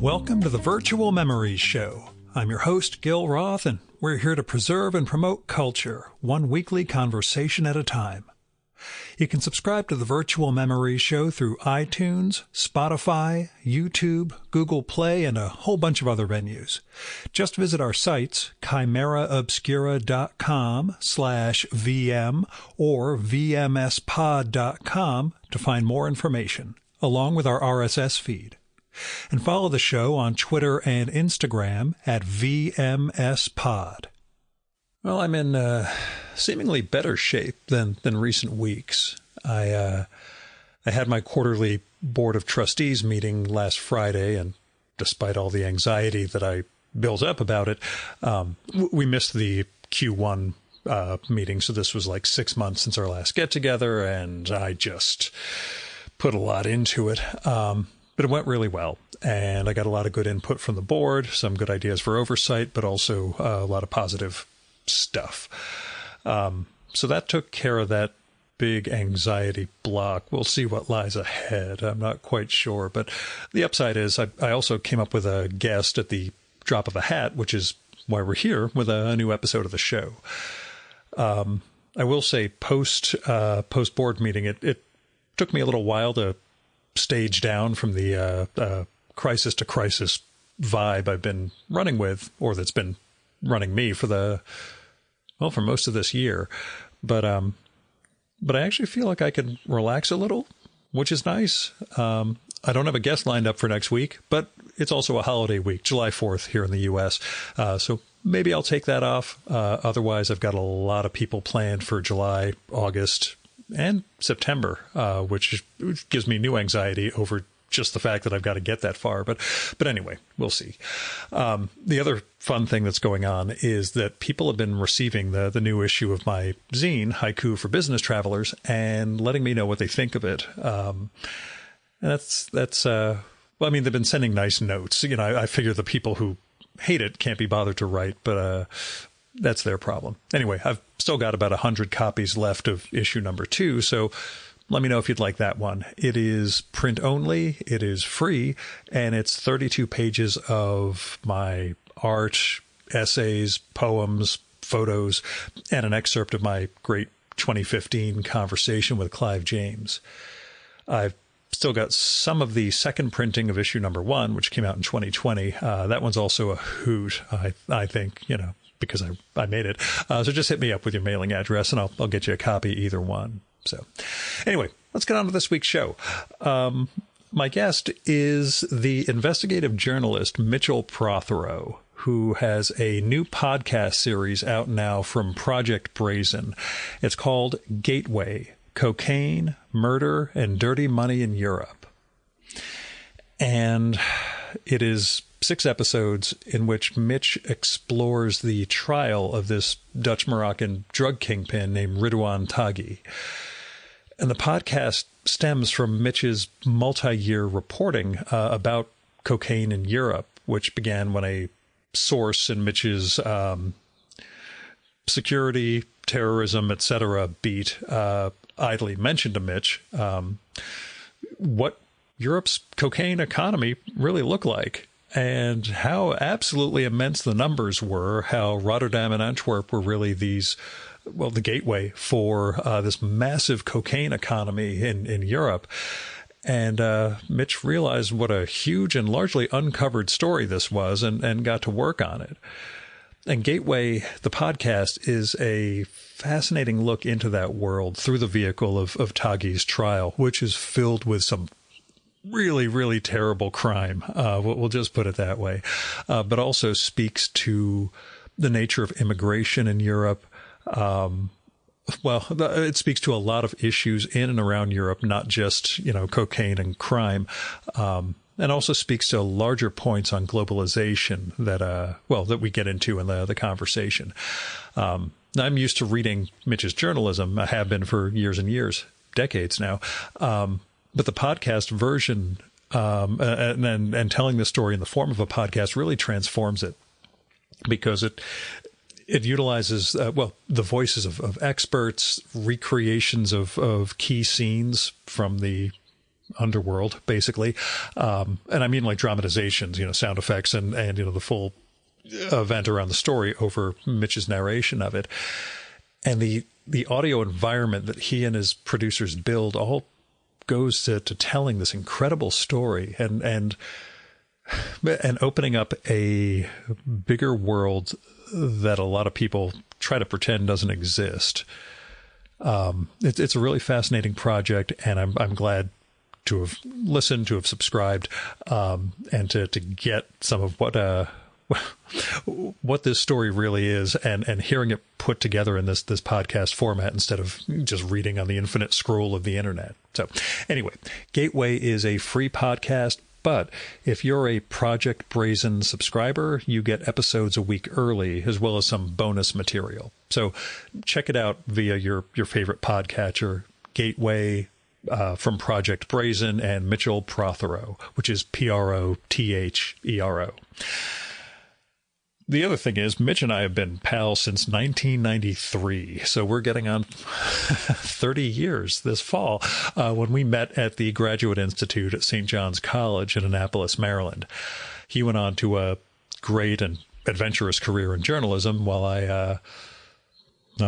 Welcome to the Virtual Memories Show. I'm your host, Gil Roth, and we're here to preserve and promote culture, one weekly conversation at a time. You can subscribe to the Virtual Memories Show through iTunes, Spotify, YouTube, Google Play, and a whole bunch of other venues. Just visit our sites, chimeraobscura.com/VM or vmspod.com to find more information, along with our RSS feed. And follow the show on Twitter and Instagram at VMSPod. Well, I'm in seemingly better shape than recent weeks. I had my quarterly Board of Trustees meeting last Friday, and despite all the anxiety that I built up about it, we missed the Q1 meeting, so this was like 6 months since our last get-together, and I just put a lot into it. But it went really well, and I got a lot of good input from the board, some good ideas for oversight, but also a lot of positive stuff. So that took care of that big anxiety block. We'll see what lies ahead. I'm not quite sure, but the upside is I also came up with a guest at the drop of a hat, which is why we're here with a new episode of the show. I will say post board meeting, it took me a little while to stage down from the crisis to crisis vibe I've been running with, or that's been running me for most of this year. But I actually feel like I can relax a little, which is nice. I don't have a guest lined up for next week, but it's also a holiday week, July 4th here in the U.S. So maybe I'll take that off. Otherwise, I've got a lot of people planned for July, August, and September, which gives me new anxiety over just the fact that I've got to get that far. But anyway, we'll see. The other fun thing that's going on is that people have been receiving the new issue of my zine, Haiku for Business Travelers, and letting me know what they think of it. And that's well, I mean, they've been sending nice notes. You know, I figure the people who hate it can't be bothered to write, but that's their problem. Anyway, I've still got about 100 copies left of issue number 2, so let me know if you'd like that one. It is print only, it is free, and it's 32 pages of my art, essays, poems, photos, and an excerpt of my great 2015 conversation with Clive James. I've still got some of the second printing of issue number 1, which came out in 2020. That one's also a hoot, I think, you know, because I made it. So just hit me up with your mailing address, and I'll get you a copy, either one. So anyway, let's get on to this week's show. My guest is the investigative journalist Mitchell Prothero, who has a new podcast series out now from Project Brazen. It's called Gateway: Cocaine, Murder, and Dirty Money in Europe. And it is 6 episodes in which Mitch explores the trial of this Dutch-Moroccan drug kingpin named Ridouan Taghi. And the podcast stems from Mitch's multi-year reporting about cocaine in Europe, which began when a source in Mitch's security, terrorism, etc. beat idly mentioned to Mitch what Europe's cocaine economy really looked like, and how absolutely immense the numbers were, how Rotterdam and Antwerp were really the gateway for this massive cocaine economy in Europe. And Mitch realized what a huge and largely uncovered story this was, and got to work on it. And Gateway, the podcast, is a fascinating look into that world through the vehicle of Taghi's trial, which is filled with some really, really terrible crime. We'll just put it that way. But also speaks to the nature of immigration in Europe. It speaks to a lot of issues in and around Europe, not just, cocaine and crime. And also speaks to larger points on globalization that we get into in the conversation. I'm used to reading Mitch's journalism. I have been for years and years, decades now. But the podcast version and telling the story in the form of a podcast really transforms it, because it utilizes, the voices of experts, recreations of key scenes from the underworld, basically. And I mean like dramatizations, sound effects and the full event around the story over Mitch's narration of it. And the audio environment that he and his producers build all goes to telling this incredible story and opening up a bigger world that a lot of people try to pretend doesn't exist. It's a really fascinating project, and I'm glad to have listened, to have subscribed, and to get some of what this story really is, and hearing it put together in this podcast format instead of just reading on the infinite scroll of the internet. So anyway, Gateway is a free podcast, but if you're a Project Brazen subscriber, you get episodes a week early, as well as some bonus material. So check it out via your favorite podcatcher, Gateway, from Project Brazen, and Mitchell Prothero, which is Prothero. The other thing is, Mitch and I have been pals since 1993, so we're getting on 30 years this fall, when we met at the Graduate Institute at St. John's College in Annapolis, Maryland. He went on to a great and adventurous career in journalism, while I'm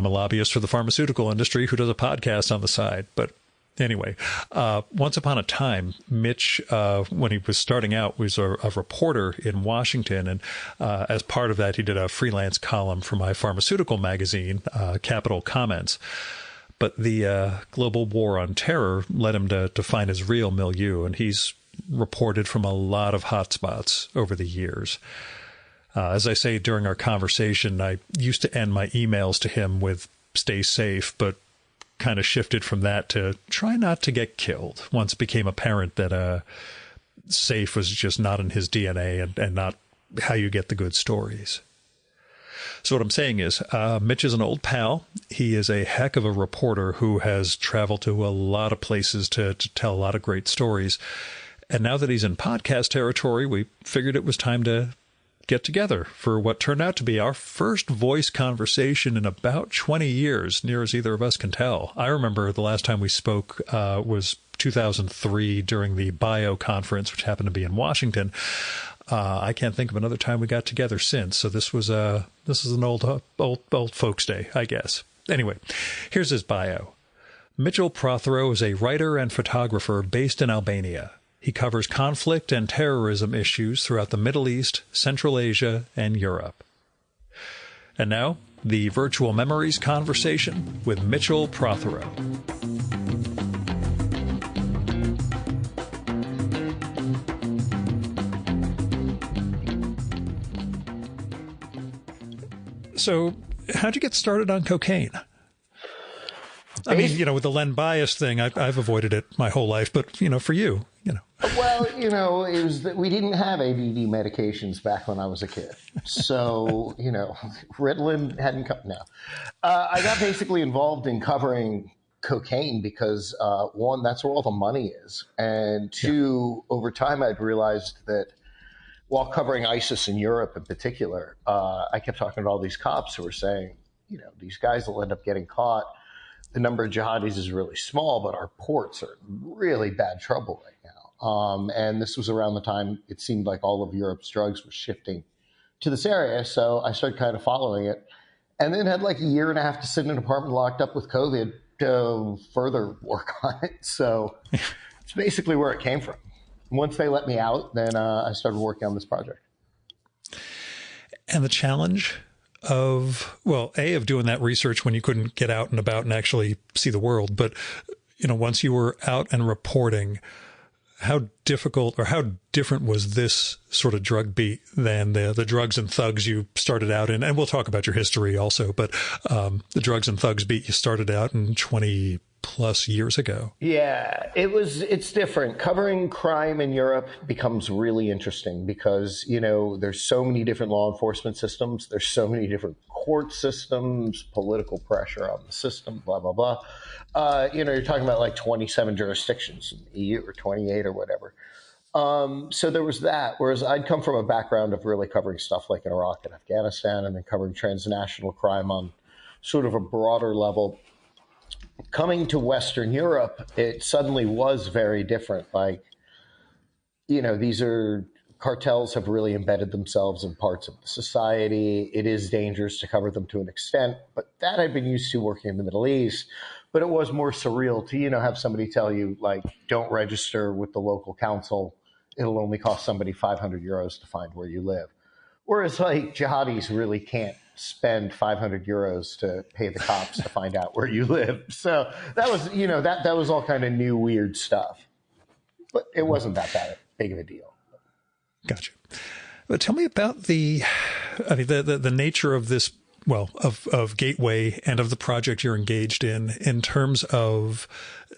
a lobbyist for the pharmaceutical industry who does a podcast on the side. But anyway, once upon a time, Mitch, when he was starting out, was a reporter in Washington. And as part of that, he did a freelance column for my pharmaceutical magazine, Capital Comments. But the global war on terror led him to find his real milieu, and he's reported from a lot of hotspots over the years. As I say during our conversation, I used to end my emails to him with "stay safe," but kind of shifted from that to try not to get killed once it became apparent that safe was just not in his DNA and not how you get the good stories. So what I'm saying is, Mitch is an old pal. He is a heck of a reporter who has traveled to a lot of places to tell a lot of great stories. And now that he's in podcast territory, we figured it was time to get together for what turned out to be our first voice conversation in about 20 years, near as either of us can tell. I remember the last time we spoke was 2003 during the Bio conference, which happened to be in Washington. I can't think of another time we got together since. So this is an old folks' day, I guess. Anyway, here's his bio. Mitchell Prothero is a writer and photographer based in Albania. He covers conflict and terrorism issues throughout the Middle East, Central Asia, and Europe. And now, the Virtual Memories conversation with Mitchell Prothero. So, how'd you get started on cocaine? I mean, with the Len bias thing, I've avoided it my whole life, but, for you. Well, it was that we didn't have ADD medications back when I was a kid. So, Ritalin hadn't come. No. I got basically involved in covering cocaine because, one, that's where all the money is. And two, over time, I'd realized that while covering ISIS in Europe in particular, I kept talking to all these cops who were saying, these guys will end up getting caught. The number of jihadis is really small, but our ports are in really bad trouble right now. And this was around the time it seemed like all of Europe's drugs were shifting to this area. So I started kind of following it, and then had like a year and a half to sit in an apartment locked up with COVID to further work on it. So it's basically where it came from. Once they let me out, then I started working on this project. And the challenge of doing that research when you couldn't get out and about and actually see the world. But, once you were out and reporting, how difficult or how different was this sort of drug beat than the drugs and thugs you started out in? And we'll talk about your history also, but the drugs and thugs beat you started out in 20 plus years ago. Yeah, it's different. Covering crime in Europe becomes really interesting because, there's so many different law enforcement systems. There's so many different court systems, political pressure on the system, blah, blah, blah. You're talking about like 27 jurisdictions in the EU or 28 or whatever. So there was that, whereas I'd come from a background of really covering stuff like in Iraq and Afghanistan and then covering transnational crime on sort of a broader level. coming to Western Europe, it suddenly was very different. Like, these are cartels have really embedded themselves in parts of the society. It is dangerous to cover them to an extent, but that I've been used to working in the Middle East. But it was more surreal to, have somebody tell you, like, don't register with the local council. It'll only cost somebody 500 euros to find where you live. Whereas, like, jihadis really can't spend 500 euros to pay the cops to find out where you live. So that was, that was all kind of new, weird stuff. But it wasn't that big of a deal. Gotcha. But tell me about the nature of this, of Gateway and of the project you're engaged in terms of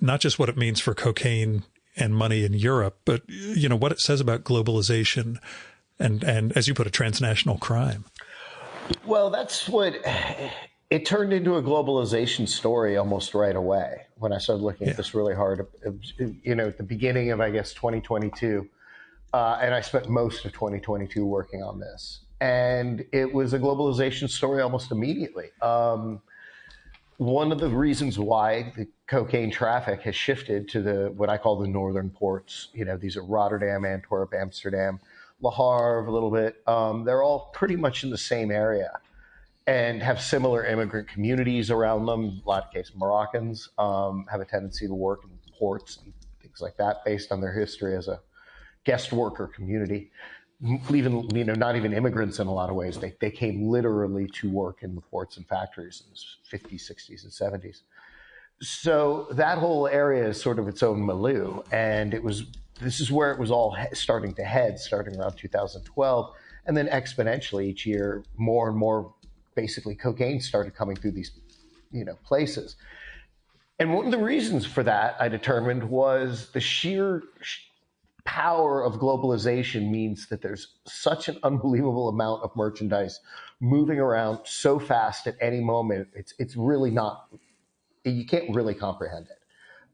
not just what it means for cocaine and money in Europe, but, what it says about globalization and as you put it, transnational crime. Well, that's what it turned into, a globalization story almost right away when I started looking at this really hard, at the beginning of, I guess, 2022. And I spent most of 2022 working on this. And it was a globalization story almost immediately. One of the reasons why the cocaine traffic has shifted to what I call the northern ports, these are Rotterdam, Antwerp, Amsterdam, Le Havre a little bit. They're all pretty much in the same area and have similar immigrant communities around them. A lot of cases, Moroccans have a tendency to work in ports and things like that based on their history as a guest worker community. Even, not even immigrants in a lot of ways. They came literally to work in the ports and factories in the 50s, 60s, and 70s. So that whole area is sort of its own milieu. And this is where it was all starting to head, starting around 2012. And then exponentially each year, more and more, basically, cocaine started coming through these, places. And one of the reasons for that, I determined, was the sheer power of globalization means that there's such an unbelievable amount of merchandise moving around so fast at any moment. It's really not, you can't really comprehend it.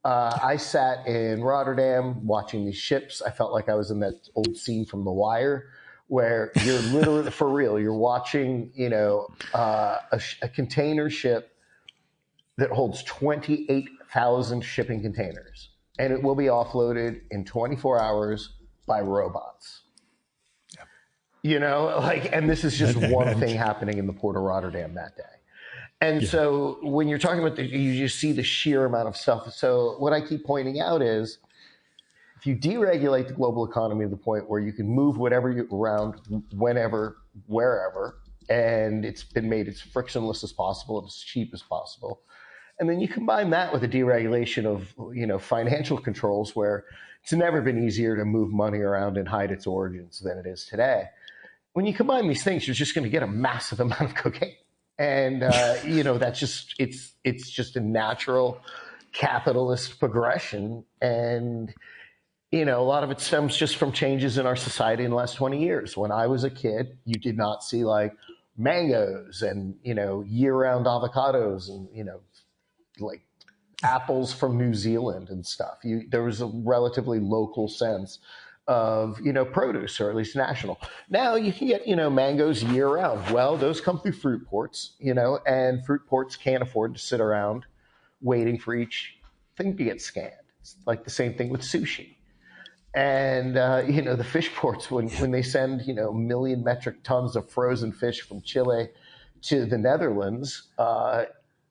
I sat in Rotterdam watching these ships. I felt like I was in that old scene from The Wire where you're literally, for real, you're watching, a container ship that holds 28,000 shipping containers. And it will be offloaded in 24 hours by robots. Yeah. And this is just one thing happening in the port of Rotterdam that day. And so when you're talking about you just see the sheer amount of stuff. So what I keep pointing out is, if you deregulate the global economy to the point where you can move whatever you around, whenever, wherever, and it's been made as frictionless as possible and as cheap as possible, and then you combine that with a deregulation of, financial controls, where it's never been easier to move money around and hide its origins than it is today. When you combine these things, you're just going to get a massive amount of cocaine. And, that's just, it's just a natural capitalist progression. And, a lot of it stems just from changes in our society in the last 20 years. When I was a kid, you did not see like mangoes and, year-round avocados and, like apples from New Zealand and stuff. There was a relatively local sense of, produce, or at least national. Now you can get, mangoes year round. Well, those come through fruit ports, and fruit ports can't afford to sit around waiting for each thing to get scanned. It's like the same thing with sushi. And, the fish ports, when they send, a million metric tons of frozen fish from Chile to the Netherlands,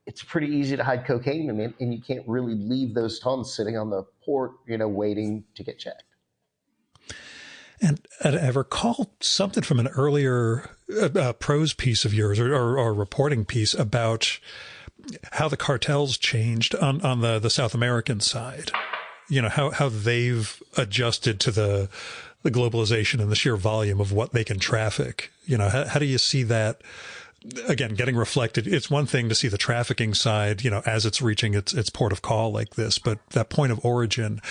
it's pretty easy to hide cocaine in it, and you can't really leave those tons sitting on the port, waiting to get checked. And I recall something from an earlier prose piece of yours or reporting piece about how the cartels changed on the South American side. How they've adjusted to the globalization and the sheer volume of what they can traffic. How do you see that? Again, getting reflected, it's one thing to see the trafficking side, as it's reaching its port of call like this, but that point of origin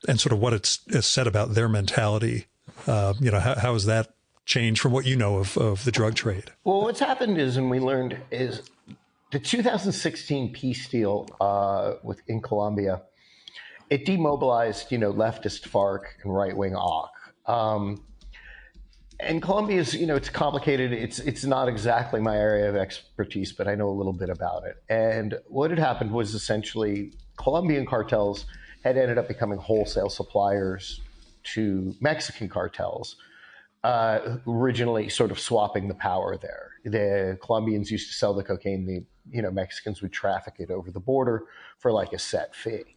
and sort of what it's said about their mentality, how has that changed from what of the drug trade? Well, what's happened is, and we learned, is the 2016 peace deal in Colombia, it demobilized, leftist FARC and right-wing AUK. And Colombia is, it's complicated. It's not exactly my area of expertise, but I know a little bit about it. And what had happened was essentially Colombian cartels had ended up becoming wholesale suppliers to Mexican cartels, originally sort of swapping the power there. The Colombians used to sell the cocaine. The Mexicans would traffic it over the border for like a set fee.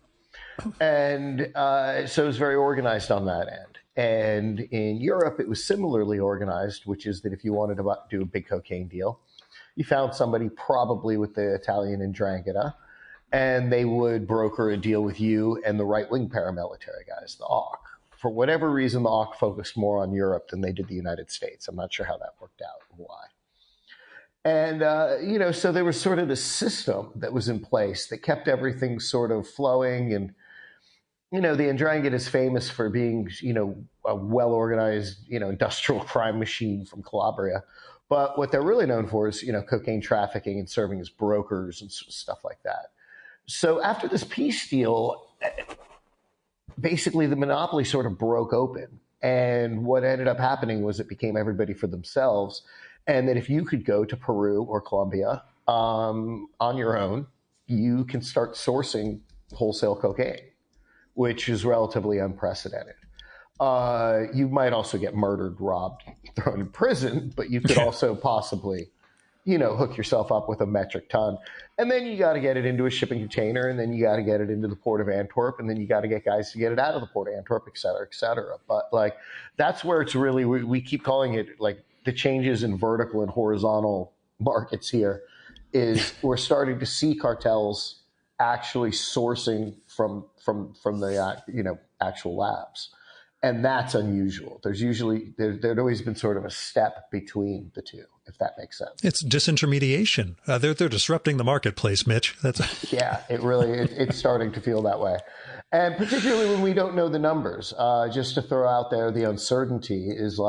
And so it was very organized on that end. And in Europe, it was similarly organized, which is that if you wanted to do a big cocaine deal, you found somebody probably with the Italian Ndrangheta, and they would broker a deal with you and the right-wing paramilitary guys, the AUK. For whatever reason, the AUK focused more on Europe than they did the United States. I'm not sure how that worked out or why. And, so there was sort of this system that was in place that kept everything sort of flowing. And the Ndrangheta is famous for being, a well-organized, industrial crime machine from Calabria. But what they're really known for is, cocaine trafficking and serving as brokers and stuff like that. So after this peace deal, basically the monopoly sort of broke open. And what ended up happening was it became everybody for themselves. And that if you could go to Peru or Colombia on your own, you can start sourcing wholesale cocaine, which is relatively unprecedented. You might also get murdered, robbed, thrown in prison, but you could also possibly, hook yourself up with a metric ton. And then you got to get it into a shipping container, and then you got to get it into the port of Antwerp, and then you got to get guys to get it out of the port of Antwerp, et cetera, et cetera. But that's where it's really, we keep calling it the changes in vertical and horizontal markets here is we're starting to see cartels actually sourcing from the actual labs, and that's unusual. There'd always been sort of a step between the two, if that makes sense. It's disintermediation. They're disrupting the marketplace, Mitch. Yeah, it's starting to feel that way, and particularly when we don't know the numbers. Just to throw out there, the uncertainty is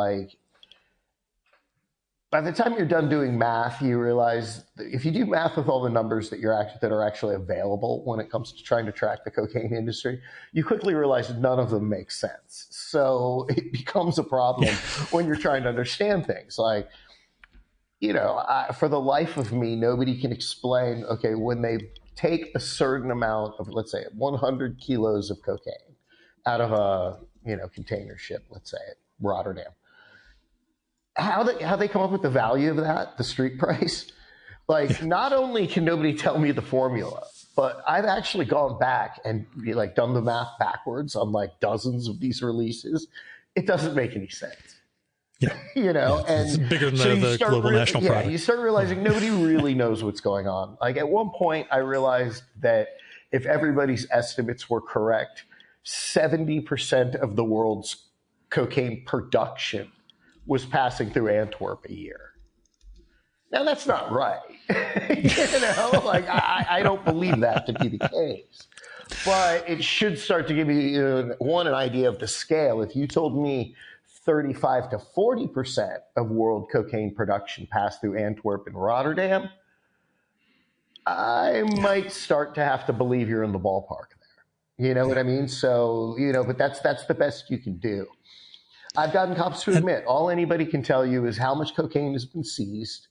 by the time you're done doing math, you realize that if you do math with all the numbers that are actually available when it comes to trying to track the cocaine industry, you quickly realize that none of them make sense. So it becomes a problem when you're trying to understand things. For the life of me, nobody can explain, okay, when they take a certain amount of, let's say, 100 kilos of cocaine out of a container ship, let's say at Rotterdam, how they come up with the value of that, the street price. Not only can nobody tell me the formula, but I've actually gone back and done the math backwards on dozens of these releases. It doesn't make any sense. Yeah. And it's bigger than the global national product. You start realizing nobody really knows what's going on. At one point I realized that if everybody's estimates were correct, 70% of the world's cocaine production was passing through Antwerp a year. Now that's not right. I don't believe that to be the case. But it should start to give you, an idea of the scale. If you told me 35 to 40% of world cocaine production passed through Antwerp and Rotterdam, I might start to have to believe you're in the ballpark there. You know what I mean? So, but that's the best you can do. I've gotten cops to admit all anybody can tell you is how much cocaine has been seized,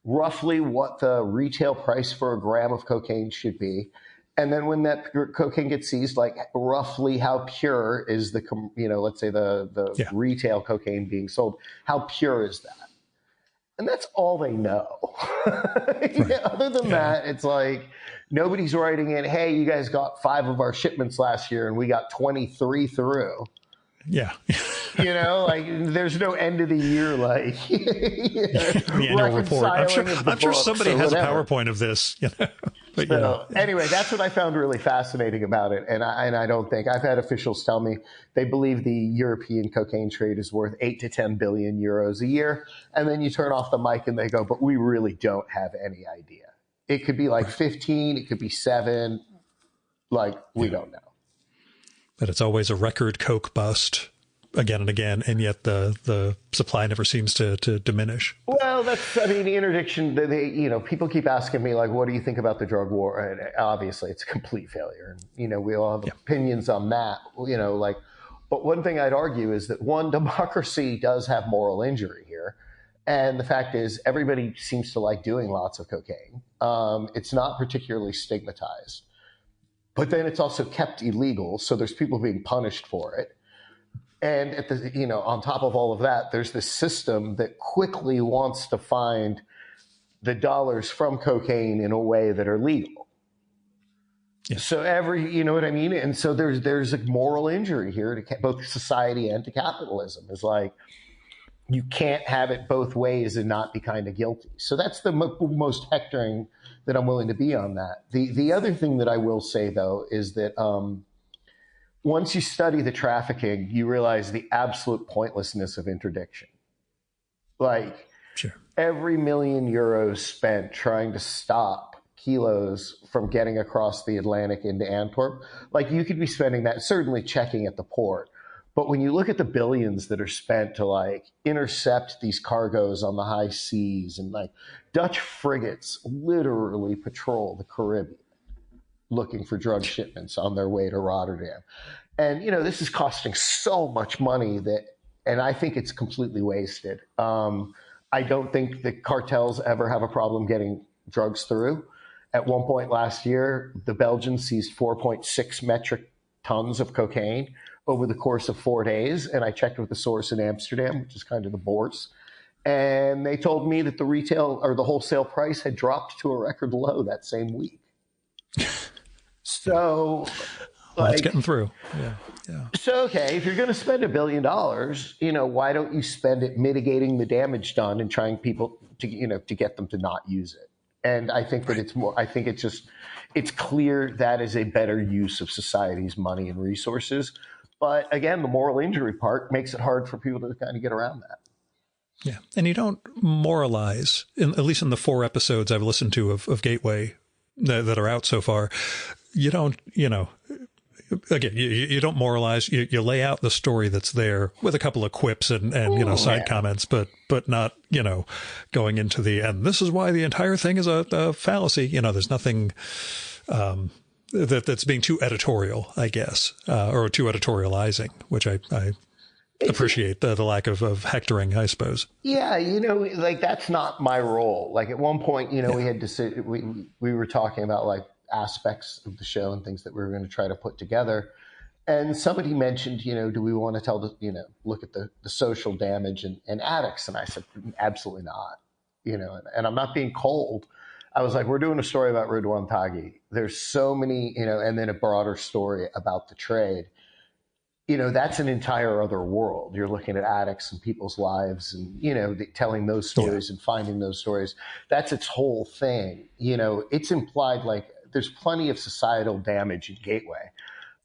roughly what the retail price for a gram of cocaine should be, and then when that cocaine gets seized, roughly how pure is let's say the retail cocaine being sold, how pure is that? And that's all they know. Other than that, it's nobody's writing in, hey, you guys got 5 of our shipments last year and we got 23 through. Yeah. There's no end of the year, the annual report. I'm sure somebody has a PowerPoint of this, But, anyway, that's what I found really fascinating about it. And I don't think I've had officials tell me they believe the European cocaine trade is worth 8 to 10 billion euros a year. And then you turn off the mic and they go, but we really don't have any idea. It could be 15, it could be 7. We don't know. But it's always a record coke bust again and again, and yet the supply never seems to diminish. Well, the interdiction, people keep asking me, what do you think about the drug war? And obviously it's a complete failure. And, we all have opinions on that, But one thing I'd argue is that one, democracy does have moral injury here. And the fact is, everybody seems to like doing lots of cocaine. It's not particularly stigmatized. But then it's also kept illegal, so there's people being punished for it. And at the, on top of all of that, there's this system that quickly wants to find the dollars from cocaine in a way that are legal. Yeah. So you know what I mean? And so there's a moral injury here to both society and to capitalism. It's like, you can't have it both ways and not be kind of guilty. So that's the most hectoring that I'm willing to be on that. The other thing that I will say, though, is that once you study the trafficking, you realize the absolute pointlessness of interdiction. Like, sure. Every million euros spent trying to stop kilos from getting across the Atlantic into Antwerp, like, you could be spending that certainly checking at the port. But when you look at the billions that are spent to like intercept these cargoes on the high seas, and like Dutch frigates literally patrol the Caribbean looking for drug shipments on their way to Rotterdam. And, this is costing so much money and I think it's completely wasted. I don't think the cartels ever have a problem getting drugs through. At one point last year, the Belgians seized 4.6 metric tons of cocaine over the course of 4 days. And I checked with the source in Amsterdam, which is kind of the bourse. And they told me that the retail or the wholesale price had dropped to a record low that same week. So it's getting through. Yeah. So, okay, if you're going to spend $1 billion, why don't you spend it mitigating the damage done and trying people to get them to not use it? And I think that it's clear that is a better use of society's money and resources. But again, the moral injury part makes it hard for people to kind of get around that. Yeah. And you don't moralize, at least in the 4 episodes I've listened to of Gateway that are out so far. You don't, again, you don't moralize. You lay out the story that's there with a couple of quips and side comments, but not, going into and this is why the entire thing is a fallacy. There's nothing that's being too editorial, I guess, or too editorializing, which I appreciate the lack of hectoring, I suppose. Yeah, like that's not my role. Like at one point, we had to we were talking about like aspects of the show and things that we were going to try to put together. And somebody mentioned, do we want to look at the social damage and addicts? And I said, absolutely not, and I'm not being cold. I was like, we're doing a story about Ridwan Taghi. There's so many, and then a broader story about the trade. That's an entire other world. You're looking at addicts and people's lives and, telling those stories and finding those stories. That's its whole thing. It's implied like there's plenty of societal damage in Gateway.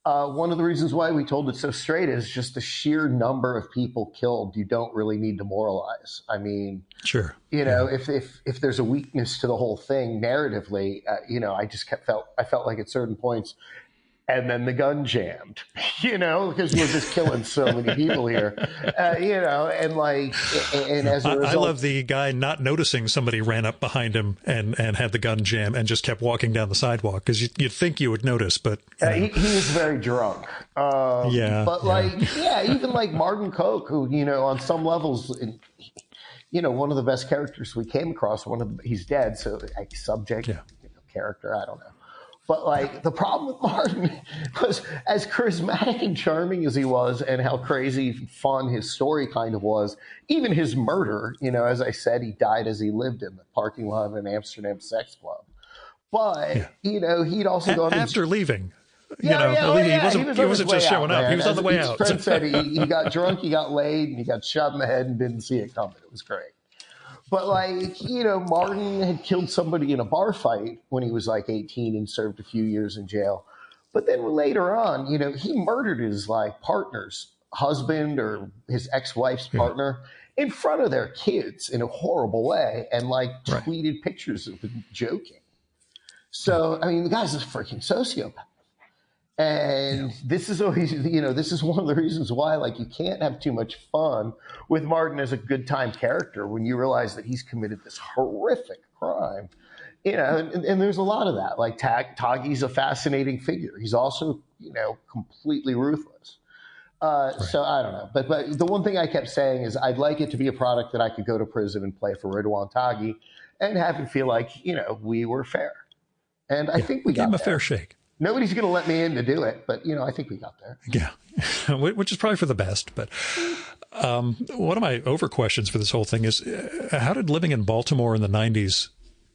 One of the reasons why we told it so straight is just the sheer number of people killed. You don't really need to moralize. I mean, sure. If there's a weakness to the whole thing narratively, I felt like at certain points, and then the gun jammed, because we're just killing so many people here, and as a result, I love the guy not noticing somebody ran up behind him and had the gun jam and just kept walking down the sidewalk because you'd think you would notice, but he was very drunk. But even like Martin Koch, who on some levels, one of the best characters we came across. He's dead, so like subject character, I don't know. But like the problem with Martin was, as charismatic and charming as he was, and how crazy fun his story kind of was, even his murder, as I said, he died as he lived in the parking lot of an Amsterdam sex club. But, he'd also gone after leaving. He wasn't just showing up. He was on the way out. His friend said he got drunk, he got laid, and he got shot in the head and didn't see it coming. It was great. But Martin had killed somebody in a bar fight when he was like 18 and served a few years in jail. But then later on, he murdered his partner's husband or his ex-wife's partner in front of their kids in a horrible way and tweeted pictures of him joking. So, I mean, the guy's a freaking sociopath. And this is always, this is one of the reasons why, you can't have too much fun with Martin as a good time character when you realize that he's committed this horrific crime. And there's a lot of that. Taghi's a fascinating figure. He's also, completely ruthless. So I don't know. But the one thing I kept saying is I'd like it to be a product that I could go to prison and play for Ridwan Taghi and have it feel like, we were fair. And I think we got him a there. fair shake. Nobody's going to let me in to do it, but, I think we got there. Yeah, which is probably for the best. But one of my over questions for this whole thing is, how did living in Baltimore in the 90s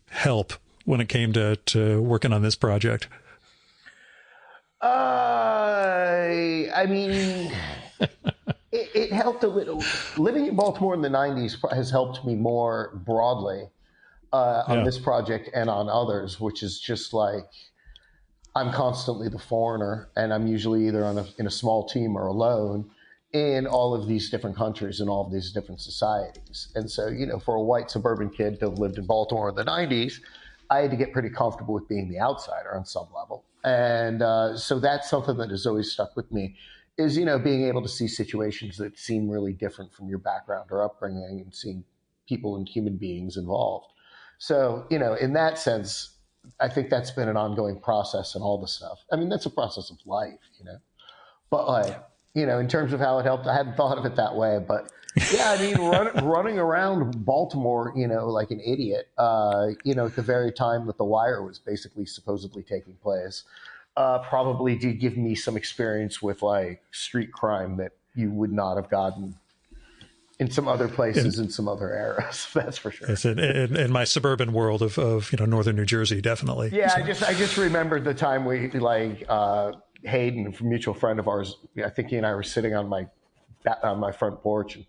help when it came to working on this project? I mean, it helped a little. Living in Baltimore in the 90s has helped me more broadly on this project and on others, which is just like I'm constantly the foreigner, and I'm usually either in a small team or alone in all of these different countries and all of these different societies. And so, for a white suburban kid to have lived in Baltimore in the 90s, I had to get pretty comfortable with being the outsider on some level. And so that's something that has always stuck with me is, being able to see situations that seem really different from your background or upbringing and seeing people and human beings involved. So, in that sense, I think that's been an ongoing process and all the stuff. I mean, that's a process of life, But like, in terms of how it helped, I hadn't thought of it that way. But yeah, I mean, running around Baltimore, like an idiot, at the very time that The Wire was basically supposedly taking place, probably did give me some experience with like street crime that you would not have gotten in some other places in some other eras. That's for sure. It's in my suburban world of northern New Jersey, definitely. Yeah, so. I just remembered the time we Hayden, a mutual friend of ours. I think he and I were sitting on my front porch, and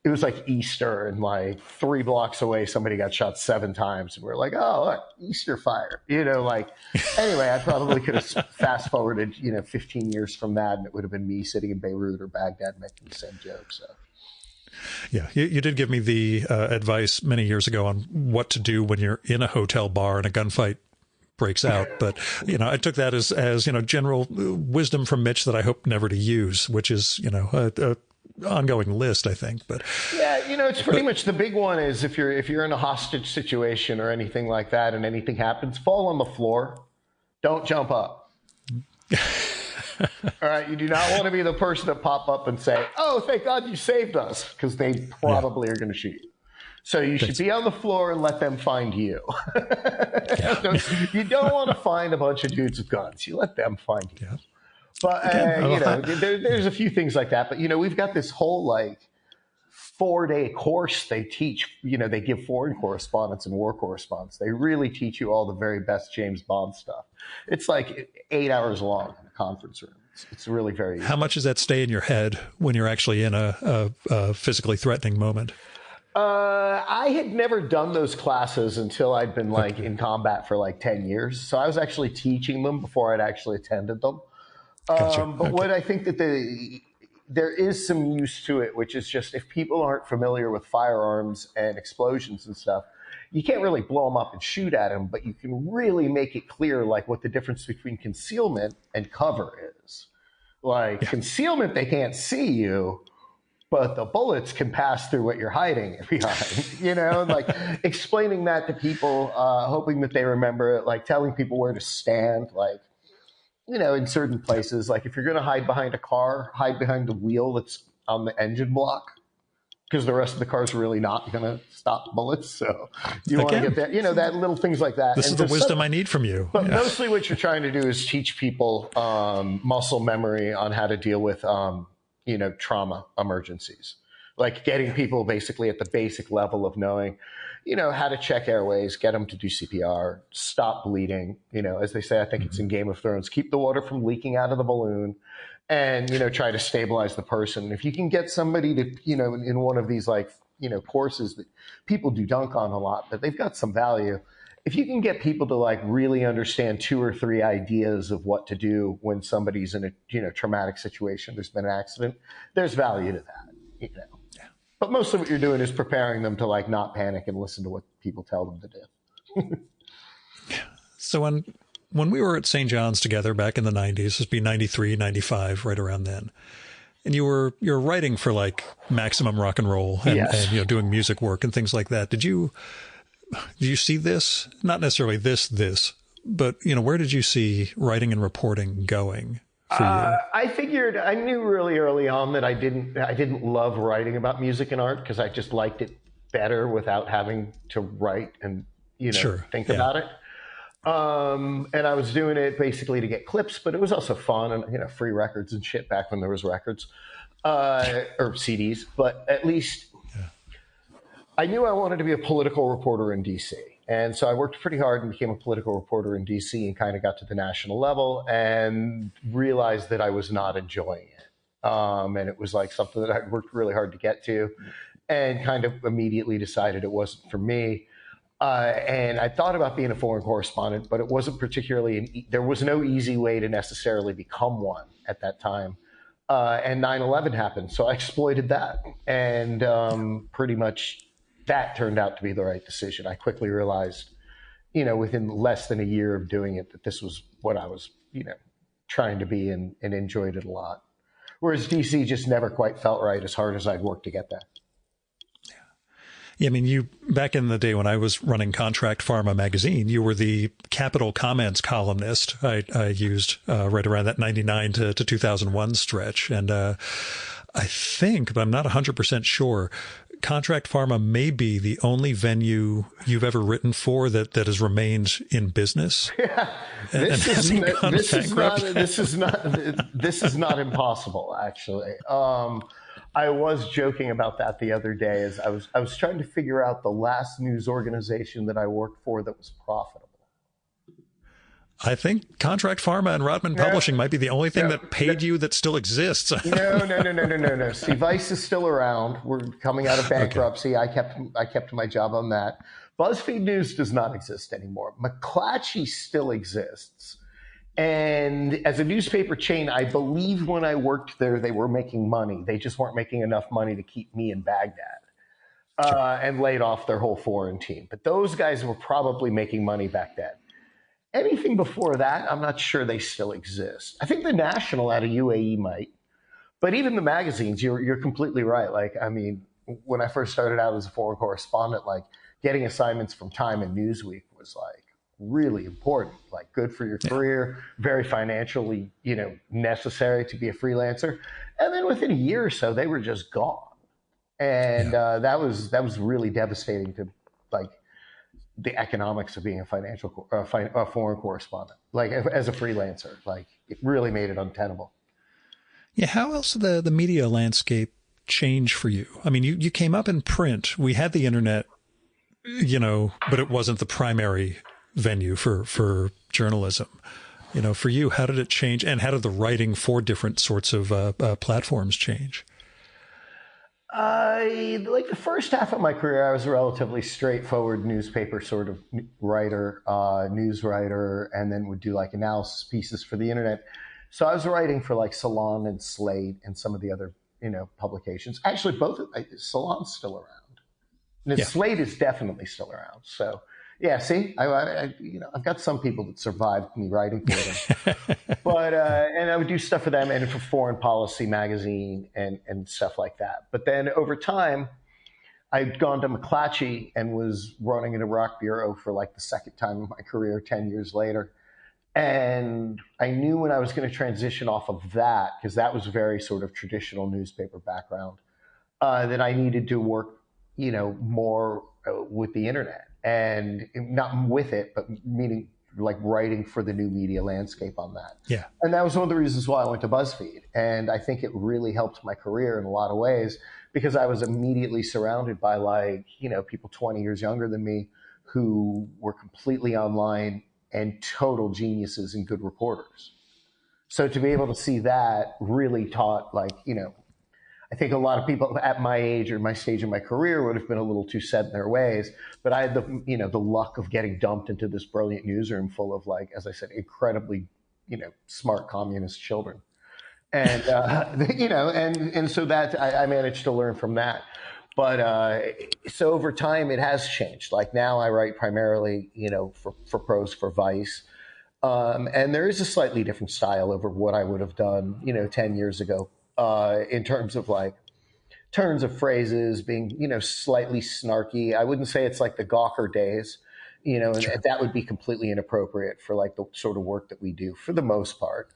it was like Easter, and like 3 blocks away, somebody got shot 7 times, and we're like, oh, look, Easter fire, Anyway, I probably could have fast forwarded, 15 years from that, and it would have been me sitting in Beirut or Baghdad making the same joke. So. Yeah, you did give me the advice many years ago on what to do when you're in a hotel bar and a gunfight breaks out. But, I took that as general wisdom from Mitch that I hope never to use, which is, a ongoing list, I think. But yeah, it's pretty much the big one is if you're in a hostage situation or anything like that and anything happens, fall on the floor. Don't jump up. All right, you do not want to be the person to pop up and say, oh, thank God you saved us, because they probably are going to shoot you. So you should be on the floor and let them find you. You don't want to find a bunch of dudes with guns. You let them find you. Yeah. But, there's a few things like that. But, we've got this whole, 4-day course they teach. They give foreign correspondence and war correspondence. They really teach you all the very best James Bond stuff. It's like 8 hours long in a conference room. It's really very. How much does that stay in your head when you're actually in a physically threatening moment? I had never done those classes until I'd been in combat for 10 years. So I was actually teaching them before I'd actually attended them. Gotcha. But what I think that there is some use to it, which is just if people aren't familiar with firearms and explosions and stuff, you can't really blow them up and shoot at them, but you can really make it clear what the difference between concealment and cover is. Concealment, they can't see you, but the bullets can pass through what you're hiding behind, explaining that to people, hoping that they remember it, telling people where to stand, in certain places, if you're going to hide behind a car, hide behind the wheel that's on the engine block, because the rest of the car is really not going to stop bullets. So you want to get that, that little things like that. This is the wisdom I need from you. But mostly what you're trying to do is teach people muscle memory on how to deal with, trauma emergencies, getting people basically at the basic level of knowing, how to check airways, get them to do CPR, stop bleeding. As they say, I think it's in Game of Thrones, keep the water from leaking out of the balloon. And, try to stabilize the person. If you can get somebody to, in one of these courses that people do dunk on a lot, but they've got some value. If you can get people to really understand 2 or 3 ideas of what to do when somebody's in a, traumatic situation, there's been an accident, there's value to that, Yeah. But most of what you're doing is preparing them to not panic and listen to what people tell them to do. So when we were at St. John's together back in the 90s, this would be 93, 95, right around then. And you're writing for Maximum Rock and Roll and, yes. and doing music work and things like that. Did you see this? Not necessarily this, but where did you see writing and reporting going for you? I knew really early on that I didn't love writing about music and art because I just liked it better without having to write and, Sure. think Yeah. about it. And I was doing it basically to get clips, but it was also fun and, free records and shit back when there was records, or CDs, but at least I knew I wanted to be a political reporter in DC. And so I worked pretty hard and became a political reporter in DC and kind of got to the national level and realized that I was not enjoying it. And it was like something that I worked really hard to get to and kind of immediately decided it wasn't for me. And I thought about being a foreign correspondent, but it wasn't particularly, there was no easy way to necessarily become one at that time. And 9/11 happened. So I exploited that. And pretty much that turned out to be the right decision. I quickly realized, within less than a year of doing it, that this was what I was, trying to be and enjoyed it a lot. Whereas DC just never quite felt right as hard as I'd worked to get there. Yeah, I mean, you back in the day when I was running Contract Pharma magazine, you were the Capital Comments columnist. I used right around that 99 to 2001 stretch. And I think, but I'm not 100% sure, Contract Pharma may be the only venue you've ever written for that has remained in business. Yeah, this is not impossible, actually. I was joking about that the other day as I was trying to figure out the last news organization that I worked for that was profitable. I think Contract Pharma and Rodman Publishing might be the only thing that paid you that still exists. No. See, Vice is still around. We're coming out of bankruptcy. Okay. I kept my job on that. BuzzFeed News does not exist anymore. McClatchy still exists. And as a newspaper chain, I believe when I worked there, they were making money. They just weren't making enough money to keep me in Baghdad. And laid off their whole foreign team. But those guys were probably making money back then. Anything before that, I'm not sure they still exist. I think the National out of UAE might. But even the magazines, you're completely right. Like, I mean, when I first started out as a foreign correspondent, like getting assignments from Time and Newsweek was like really important, like good for your career, very financially, necessary to be a freelancer. And then within a year or so, they were just gone. And that was really devastating to like the economics of being a foreign correspondent, like as a freelancer, like it really made it untenable. Yeah. How else did the media landscape change for you? I mean, you came up in print. We had the internet, but it wasn't the primary venue for journalism. For you, how did it change? And how did the writing for different sorts of platforms change? Like the first half of my career, I was a relatively straightforward newspaper sort of writer, news writer, and then would do like analysis pieces for the internet. So I was writing for like Salon and Slate and some of the other, publications. Actually, Salon's still around. And Slate is definitely still around. So yeah, see, I've got some people that survived me writing for them, but and I would do stuff for them and for Foreign Policy magazine and stuff like that. But then over time, I'd gone to McClatchy and was running an Iraq bureau for like the second time in my career, 10 years later. And I knew when I was going to transition off of that, because that was very sort of traditional newspaper background, that I needed to work, more with the internet. And not with it, but meaning like writing for the new media landscape on that. Yeah. And that was one of the reasons why I went to BuzzFeed. And I think it really helped my career in a lot of ways because I was immediately surrounded by like, people 20 years younger than me who were completely online and total geniuses and good reporters. So to be able to see that really taught like, I think a lot of people at my age or my stage in my career would have been a little too set in their ways, but I had the luck of getting dumped into this brilliant newsroom full of like, as I said, incredibly, smart communist children. And, and so that I managed to learn from that. But so over time, it has changed. Like now I write primarily, for prose for Vice. And there is a slightly different style over what I would have done, 10 years ago. In terms of like turns of phrases being, slightly snarky. I wouldn't say it's like the Gawker days, and that would be completely inappropriate for like the sort of work that we do for the most part.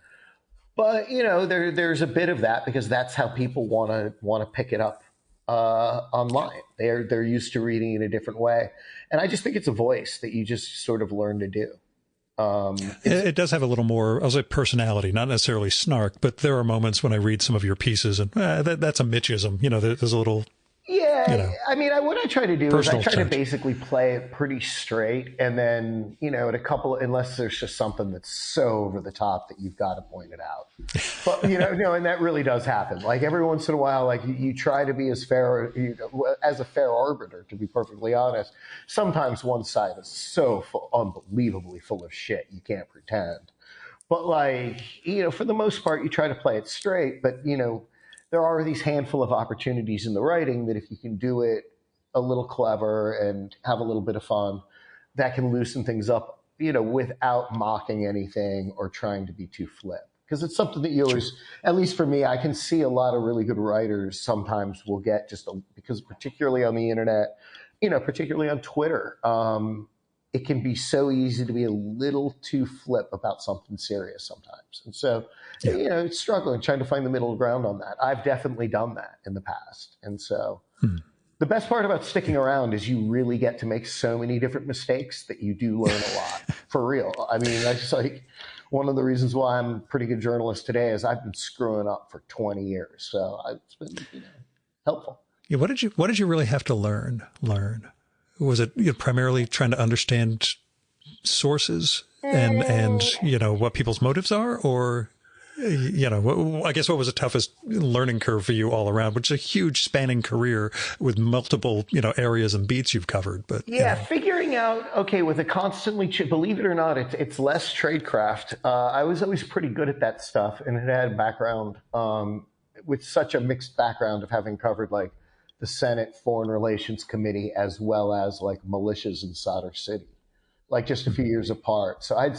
But there's a bit of that because that's how people want to pick it up online. They're used to reading in a different way, and I just think it's a voice that you just sort of learn to do. It does have a little more, I'll say, personality, not necessarily snark, but there are moments when I read some of your pieces and that's a Mitchism. There's a little. Yeah, I mean, what I try to do is I try to touch. basically play it pretty straight, and then at a couple, unless there's just something that's so over the top that you've got to point it out. But and that really does happen. Like every once in a while, like you try to be as fair as a fair arbiter. To be perfectly honest, sometimes one side is so unbelievably full of shit you can't pretend. But for the most part, you try to play it straight. But there are these handful of opportunities in the writing that if you can do it a little clever and have a little bit of fun, that can loosen things up, without mocking anything or trying to be too flip. Because it's something that you always, at least for me, I can see a lot of really good writers sometimes will get because particularly on the internet, particularly on Twitter, it can be so easy to be a little too flip about something serious sometimes. And so, it's struggling, trying to find the middle ground on that. I've definitely done that in the past. And so the best part about sticking around is you really get to make so many different mistakes that you do learn a lot, for real. I mean, that's just like one of the reasons why I'm a pretty good journalist today is I've been screwing up for 20 years. So it's been, helpful. Yeah, what did you really have to learn? Was it primarily trying to understand sources and what people's motives are, or I guess what was the toughest learning curve for you all around, which is a huge spanning career with multiple areas and beats you've covered. But figuring out with a constantly believe it or not, it's less tradecraft. I was always pretty good at that stuff, and it had a background with such a mixed background of having covered like the Senate Foreign Relations Committee as well as like militias in Sadr City, like just a few years apart. So I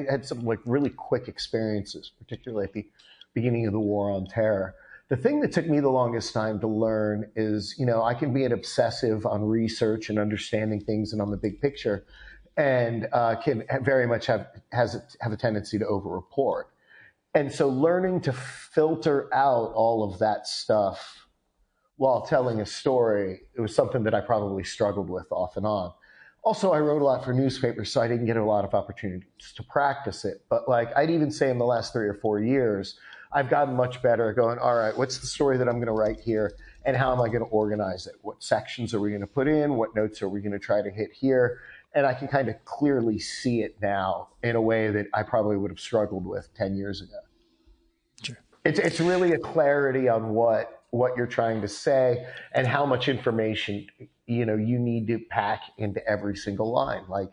had some like really quick experiences, particularly at the beginning of the War on Terror. The thing that took me the longest time to learn is, I can be an obsessive on research and understanding things and on the big picture, and can very much have a tendency to overreport. And so learning to filter out all of that stuff while telling a story, it was something that I probably struggled with off and on. Also, I wrote a lot for newspapers, so I didn't get a lot of opportunities to practice it. But I'd even say in the last 3 or 4 years, I've gotten much better at going, all right, what's the story that I'm going to write here, and how am I going to organize it? What sections are we going to put in? What notes are we going to try to hit here? And I can kind of clearly see it now in a way that I probably would have struggled with 10 years ago. Sure. It's really a clarity on what you're trying to say and how much information you need to pack into every single line. Like,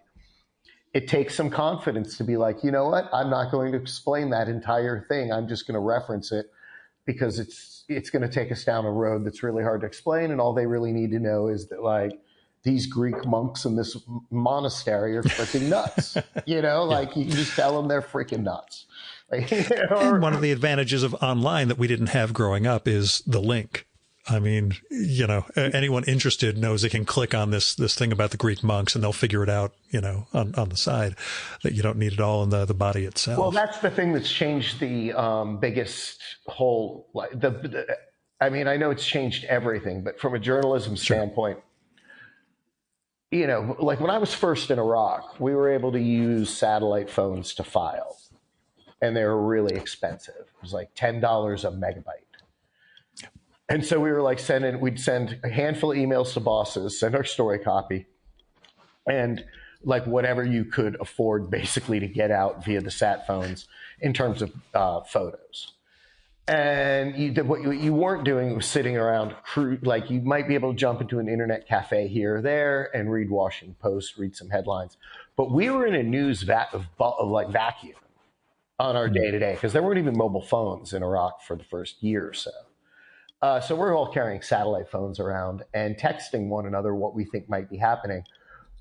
it takes some confidence to be like, you know what, I'm not going to explain that entire thing. I'm just going to reference it because it's going to take us down a road that's really hard to explain, and all they really need to know is that like these Greek monks in this monastery are freaking nuts. You can just tell them they're freaking nuts. And one of the advantages of online that we didn't have growing up is the link. I mean, anyone interested knows they can click on this thing about the Greek monks and they'll figure it out, on the side, that you don't need it all in the body itself. Well, that's the thing that's changed the biggest whole, I mean, I know it's changed everything, but from a journalism standpoint, like when I was first in Iraq, we were able to use satellite phones to file. And they were really expensive. It was like $10 a megabyte. And so we were like we'd send a handful of emails to bosses, send our story copy, and like whatever you could afford basically to get out via the sat phones in terms of photos. And what you weren't doing was sitting around, like you might be able to jump into an internet cafe here or there and read Washington Post, read some headlines. But we were in a news vacuum on our day-to-day, because there weren't even mobile phones in Iraq for the first year or so. So we're all carrying satellite phones around and texting one another what we think might be happening.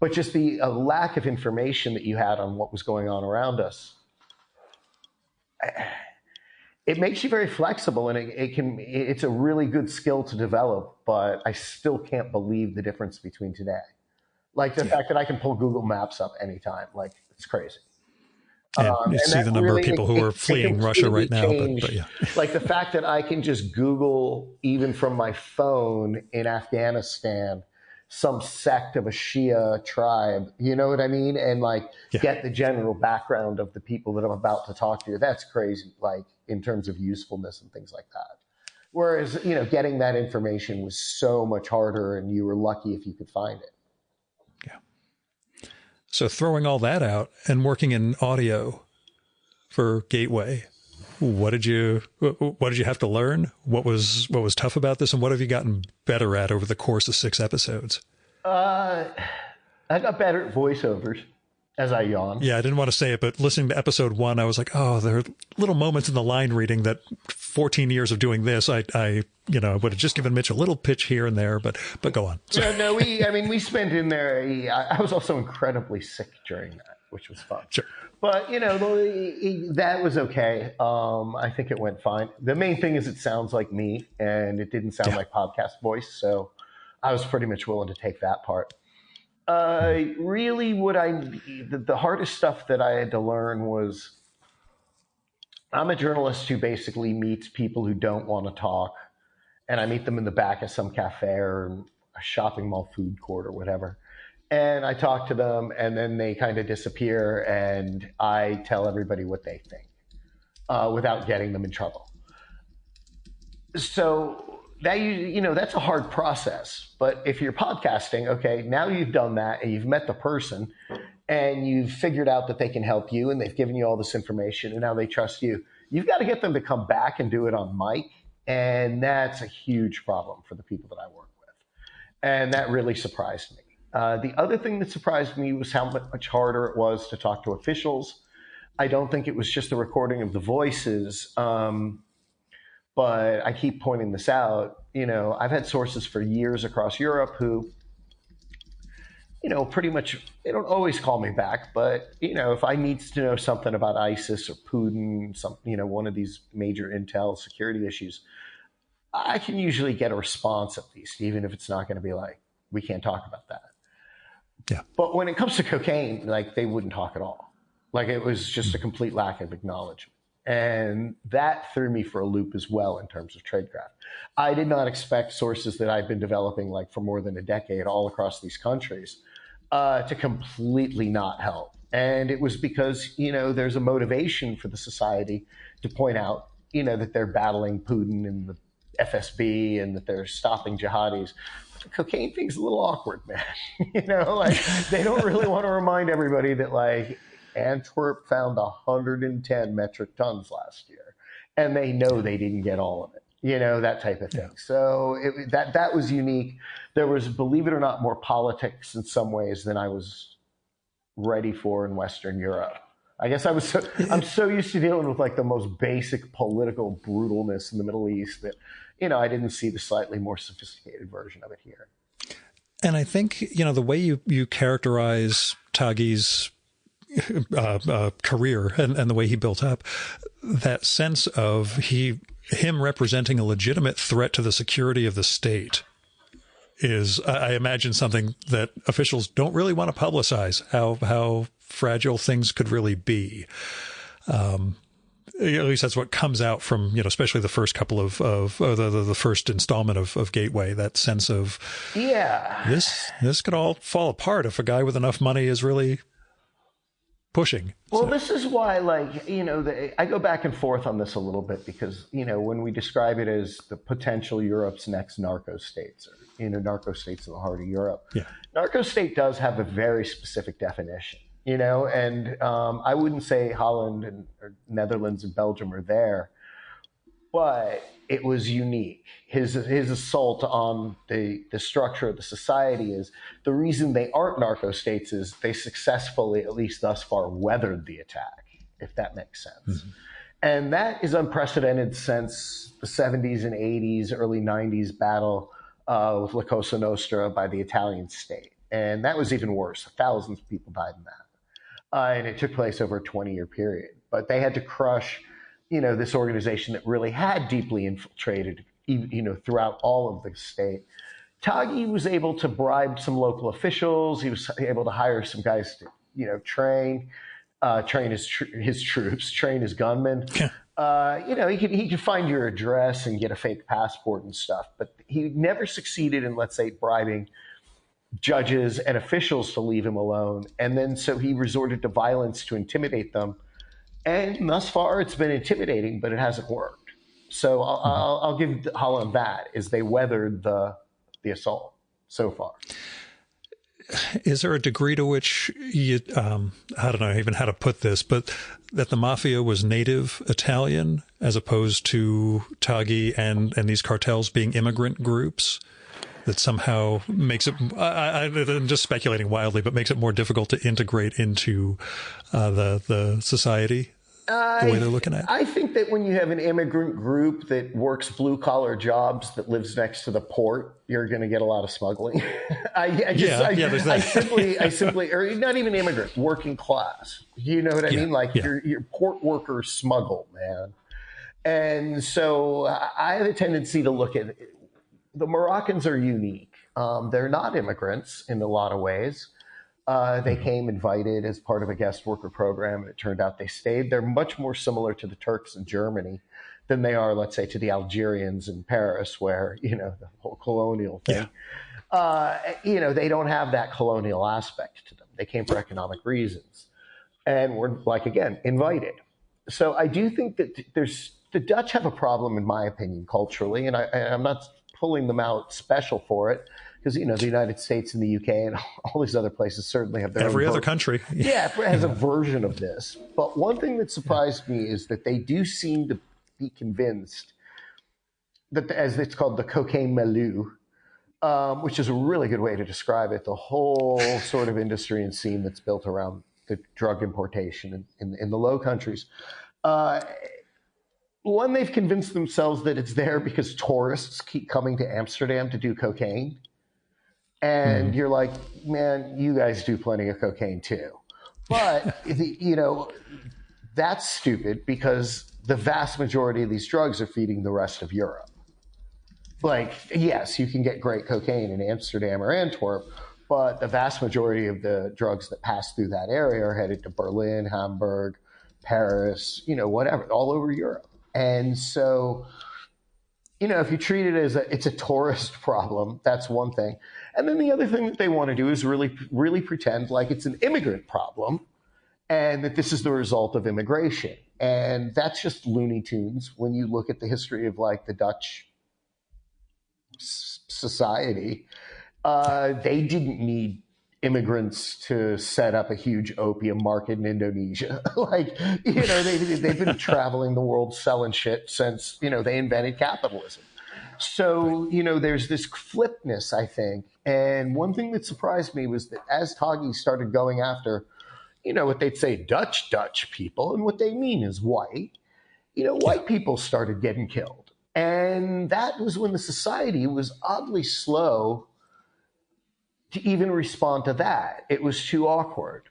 But just the lack of information that you had on what was going on around us, it makes you very flexible, and it's a really good skill to develop, but I still can't believe the difference between today. Like the fact that I can pull Google Maps up anytime, like it's crazy. And you and see that the number really, of people who are fleeing Russia right now. But yeah. Like the fact that I can just Google, even from my phone in Afghanistan, some sect of a Shia tribe, you know what I mean? And like get the general background of the people that I'm about to talk to. That's crazy, like in terms of usefulness and things like that. Whereas, you know, getting that information was so much harder, and you were lucky if you could find it. Yeah. So throwing all that out and working in audio for Gateway, what did you have to learn? What was tough about this, and what have you gotten better at over the course of 6 episodes? I got better at voiceovers as I yawn. Yeah, I didn't want to say it, but listening to episode 1, I was like, oh, there are little moments in the line reading that 14 years of doing this, I would have just given Mitch a little pitch here and there, but go on. So. Yeah, no, we spent in there. I was also incredibly sick during that, which was fun. Sure. But, you know, that was okay. I think it went fine. The main thing is it sounds like me, and it didn't sound like podcast voice, so I was pretty much willing to take that part. Really, the hardest stuff that I had to learn was I'm a journalist who basically meets people who don't want to talk, and I meet them in the back of some cafe or a shopping mall food court or whatever. And I talk to them, and then they kind of disappear, and I tell everybody what they think without getting them in trouble. So that that's a hard process. But if you're podcasting, okay, now you've done that, and you've met the person, and you've figured out that they can help you, and they've given you all this information, and now they trust you. You've got to get them to come back and do it on mic, and that's a huge problem for the people that I work with. And that really surprised me. The other thing that surprised me was how much harder it was to talk to officials. I don't think it was just the recording of the voices, but I keep pointing this out. You know, I've had sources for years across Europe who, you know, pretty much, they don't always call me back, but, you know, if I need to know something about ISIS or Putin, one of these major intel security issues, I can usually get a response at least, even if it's not going to be like, we can't talk about that. Yeah. But when it comes to cocaine, like they wouldn't talk at all. Like it was just a complete lack of acknowledgement. And that threw me for a loop as well in terms of tradecraft. I did not expect sources that I've been developing like for more than a decade all across these countries to completely not help. And it was because, you know, there's a motivation for the society to point out, you know, that they're battling Putin and the FSB and that they're stopping jihadis. The cocaine thing's a little awkward, man. You know, like they don't really want to remind everybody that like Antwerp found 110 metric tons last year, and they know they didn't get all of it. You know, that type of thing. Yeah. So that was unique. There was, believe it or not, more politics in some ways than I was ready for in Western Europe. I guess I'm so used to dealing with like the most basic political brutalness in the Middle East that, you know, I didn't see the slightly more sophisticated version of it here. And I think, you know, the way you characterize Taghi's career and the way he built up, that sense of him representing a legitimate threat to the security of the state is, I imagine, something that officials don't really want to publicize, how fragile things could really be. At least that's what comes out from, you know, especially the first couple of the first installment of Gateway, that sense of, this could all fall apart if a guy with enough money is really pushing. Well, this is why, like, you know, I go back and forth on this a little bit because, you know, when we describe it as the potential Europe's next narco states, or, you know, narco states in the heart of Europe, narco state does have a very specific definition. You know, and I wouldn't say Holland or Netherlands and Belgium are there, but it was unique. His assault on the structure of the society is the reason they aren't narco states is they successfully, at least thus far, weathered the attack, if that makes sense. Mm-hmm. And that is unprecedented since the 70s and 80s, early 90s battle with La Cosa Nostra by the Italian state. And that was even worse. Thousands of people died in that. And it took place over a 20-year period. But they had to crush, you know, this organization that really had deeply infiltrated, you know, throughout all of the state. Taghi was able to bribe some local officials. He was able to hire some guys to, you know, train. train his troops, train his gunmen. He could find your address and get a fake passport and stuff, but he never succeeded in, let's say, bribing judges and officials to leave him alone. And then so he resorted to violence to intimidate them. And thus far, it's been intimidating, but it hasn't worked. So I'll give Holland that, is they weathered the assault so far. Is there a degree to which you, I don't know even how to put this, but that the mafia was native Italian as opposed to Taghi and these cartels being immigrant groups, that somehow makes it, I'm just speculating wildly, but makes it more difficult to integrate into the society? The way they're looking at it? I think that when you have an immigrant group that works blue-collar jobs that lives next to the port, you're going to get a lot of smuggling. There's that. I simply, or not even immigrants, working class. You know what I mean? Like your port workers smuggle, man. And so I have a tendency to look at it. The Moroccans are unique. They're not immigrants in a lot of ways. They came invited as part of a guest worker program, and it turned out they stayed. They're much more similar to the Turks in Germany than they are, let's say, to the Algerians in Paris, where, the whole colonial thing. They don't have that colonial aspect to them. They came for economic reasons and were, again, invited. So I do think that the Dutch have a problem, in my opinion, culturally, and I'm not pulling them out special for it, because, the United States and the UK and all these other places certainly have their every other country. Has a version of this. But one thing that surprised me is that they do seem to be convinced that, as it's called, the cocaine milieu, which is a really good way to describe it, the whole sort of industry and scene that's built around the drug importation in the Low Countries. One, they've convinced themselves that it's there because tourists keep coming to Amsterdam to do cocaine. And you're like, man, you guys do plenty of cocaine too. But, that's stupid, because the vast majority of these drugs are feeding the rest of Europe. Yes, you can get great cocaine in Amsterdam or Antwerp, but the vast majority of the drugs that pass through that area are headed to Berlin, Hamburg, Paris, whatever, all over Europe. And so, if you treat it as it's a tourist problem, that's one thing. And then the other thing that they want to do is really, really pretend like it's an immigrant problem and that this is the result of immigration. And that's just Looney Tunes when you look at the history of the Dutch society. They didn't need immigrants to set up a huge opium market in Indonesia. They've been traveling the world selling shit since, they invented capitalism. So, there's this flipness, I think. And one thing that surprised me was that as Taghi started going after, what they'd say Dutch people, and what they mean is white, white people started getting killed. And that was when the society was oddly slow to even respond to that. It was too awkward.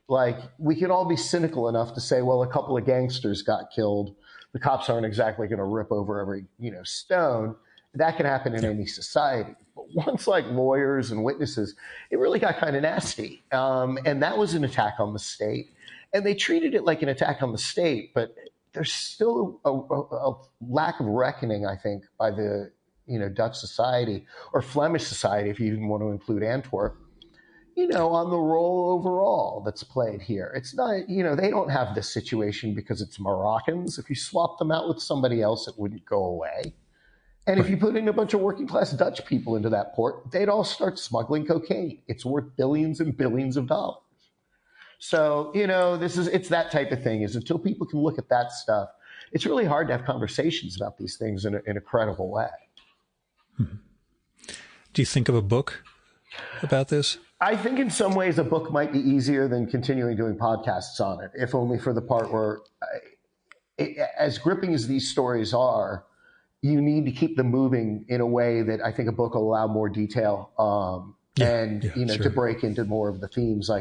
We could all be cynical enough to say, well, a couple of gangsters got killed. The cops aren't exactly going to rip over every, stone. That can happen in any society. But once lawyers and witnesses, it really got kind of nasty. And that was an attack on the state. And they treated it like an attack on the state, but there's still a lack of reckoning, I think, by the Dutch society, or Flemish society, if you even want to include Antwerp, on the role overall that's played here. It's not, they don't have this situation because it's Moroccans. If you swap them out with somebody else, it wouldn't go away. And if you put in a bunch of working class Dutch people into that port, they'd all start smuggling cocaine. It's worth billions and billions of dollars. So, it's that type of thing, is until people can look at that stuff, it's really hard to have conversations about these things in a credible way. Do you think of a book about this? I think in some ways a book might be easier than continuing doing podcasts on it, if only for the part where, as gripping as these stories are, you need to keep them moving in a way that I think a book will allow more detail to break into more of the themes.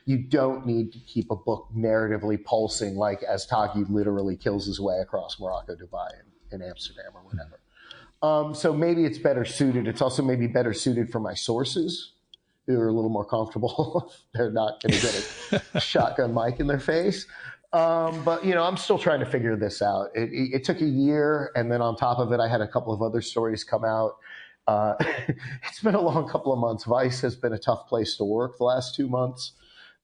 You don't need to keep a book narratively pulsing, as Taghi literally kills his way across Morocco, Dubai, and Amsterdam or whatever. So maybe it's better suited. It's also maybe better suited for my sources, who are a little more comfortable. They're not going to get a shotgun mic in their face. But, I'm still trying to figure this out. It took a year, and then on top of it, I had a couple of other stories come out. It's been a long couple of months. Vice has been a tough place to work the last 2 months.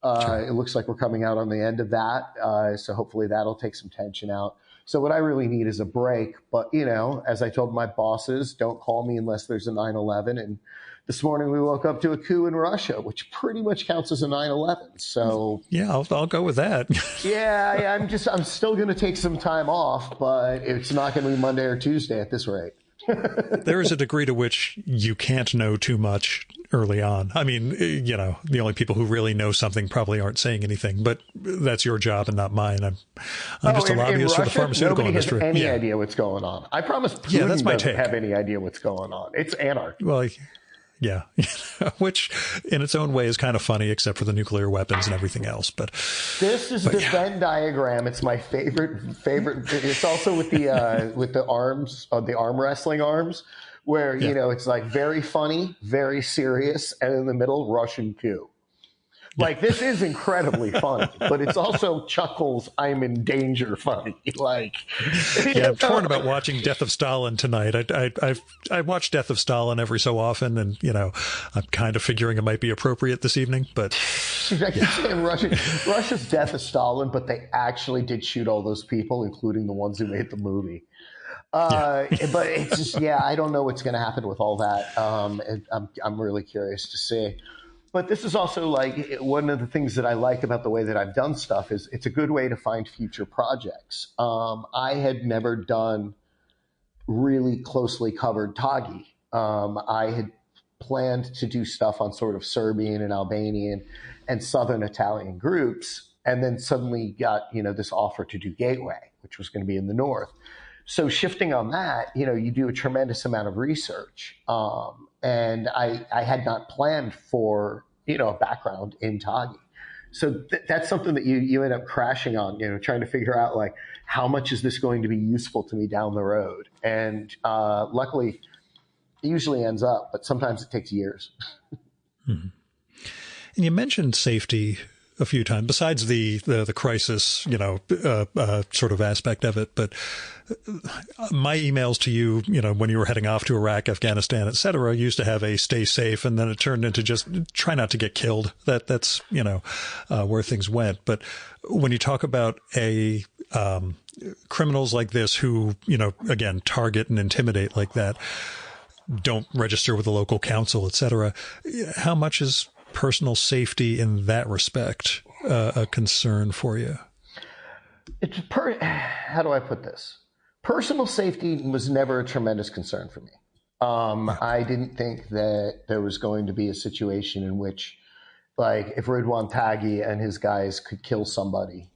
Sure. It looks like we're coming out on the end of that. So hopefully that'll take some tension out. So what I really need is a break. But, as I told my bosses, don't call me unless there's a 9/11. And this morning we woke up to a coup in Russia, which pretty much counts as a 9/11. So yeah, I'll go with that. yeah, I'm still going to take some time off, but it's not going to be Monday or Tuesday at this rate. There is a degree to which you can't know too much early on. I mean, the only people who really know something probably aren't saying anything, but that's your job and not mine. I'm just a lobbyist for the pharmaceutical industry. Nobody has any idea what's going on. I promise Putin doesn't have any idea what's going on. It's anarchy. Well, yeah, which in its own way is kind of funny, except for the nuclear weapons and everything else. But this is the Venn diagram. It's my favorite. It's also with the arms, the arm wrestling arms, where it's like very funny, very serious, and in the middle, Russian coup. Like, this is incredibly funny, but it's also chuckles, I'm in danger funny. Like, I'm torn about watching Death of Stalin tonight. I watch Death of Stalin every so often, and I'm kind of figuring it might be appropriate this evening. But I keep saying Russia's Death of Stalin, but they actually did shoot all those people, including the ones who made the movie. But it's just, I don't know what's going to happen with all that. I'm really curious to see. But this is also like one of the things that I like about the way that I've done stuff is it's a good way to find future projects. I had never done really closely covered Tagi. I had planned to do stuff on sort of Serbian and Albanian and Southern Italian groups, and then suddenly got, this offer to do Gateway, which was going to be in the north. So shifting on that, you do a tremendous amount of research. And I had not planned for, a background in Tagi. So that's something that you end up crashing on, trying to figure out, like, how much is this going to be useful to me down the road? And luckily, it usually ends up, but sometimes it takes years. Mm-hmm. And you mentioned safety a few times, besides the crisis, sort of aspect of it. But my emails to you, when you were heading off to Iraq, Afghanistan, et cetera, used to have a stay safe, and then it turned into just try not to get killed. That's where things went. But when you talk about criminals like this who, again, target and intimidate like that, don't register with the local council, et cetera, how much is personal safety in that respect a concern for you? How do I put this? Personal safety was never a tremendous concern for me. I didn't think that there was going to be a situation in which, like, if Ridwan Taghi and his guys could kill somebody,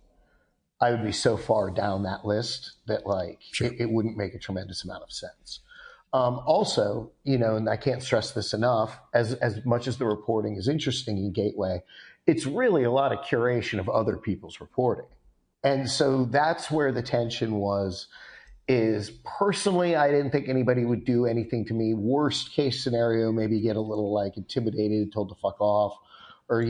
I would be so far down that list that, like, sure, it wouldn't make a tremendous amount of sense. Also, and I can't stress this enough, as much as the reporting is interesting in Gateway, it's really a lot of curation of other people's reporting. And so that's where the tension is personally, I didn't think anybody would do anything to me. Worst case scenario, maybe get a little, like, intimidated, told to fuck off, or,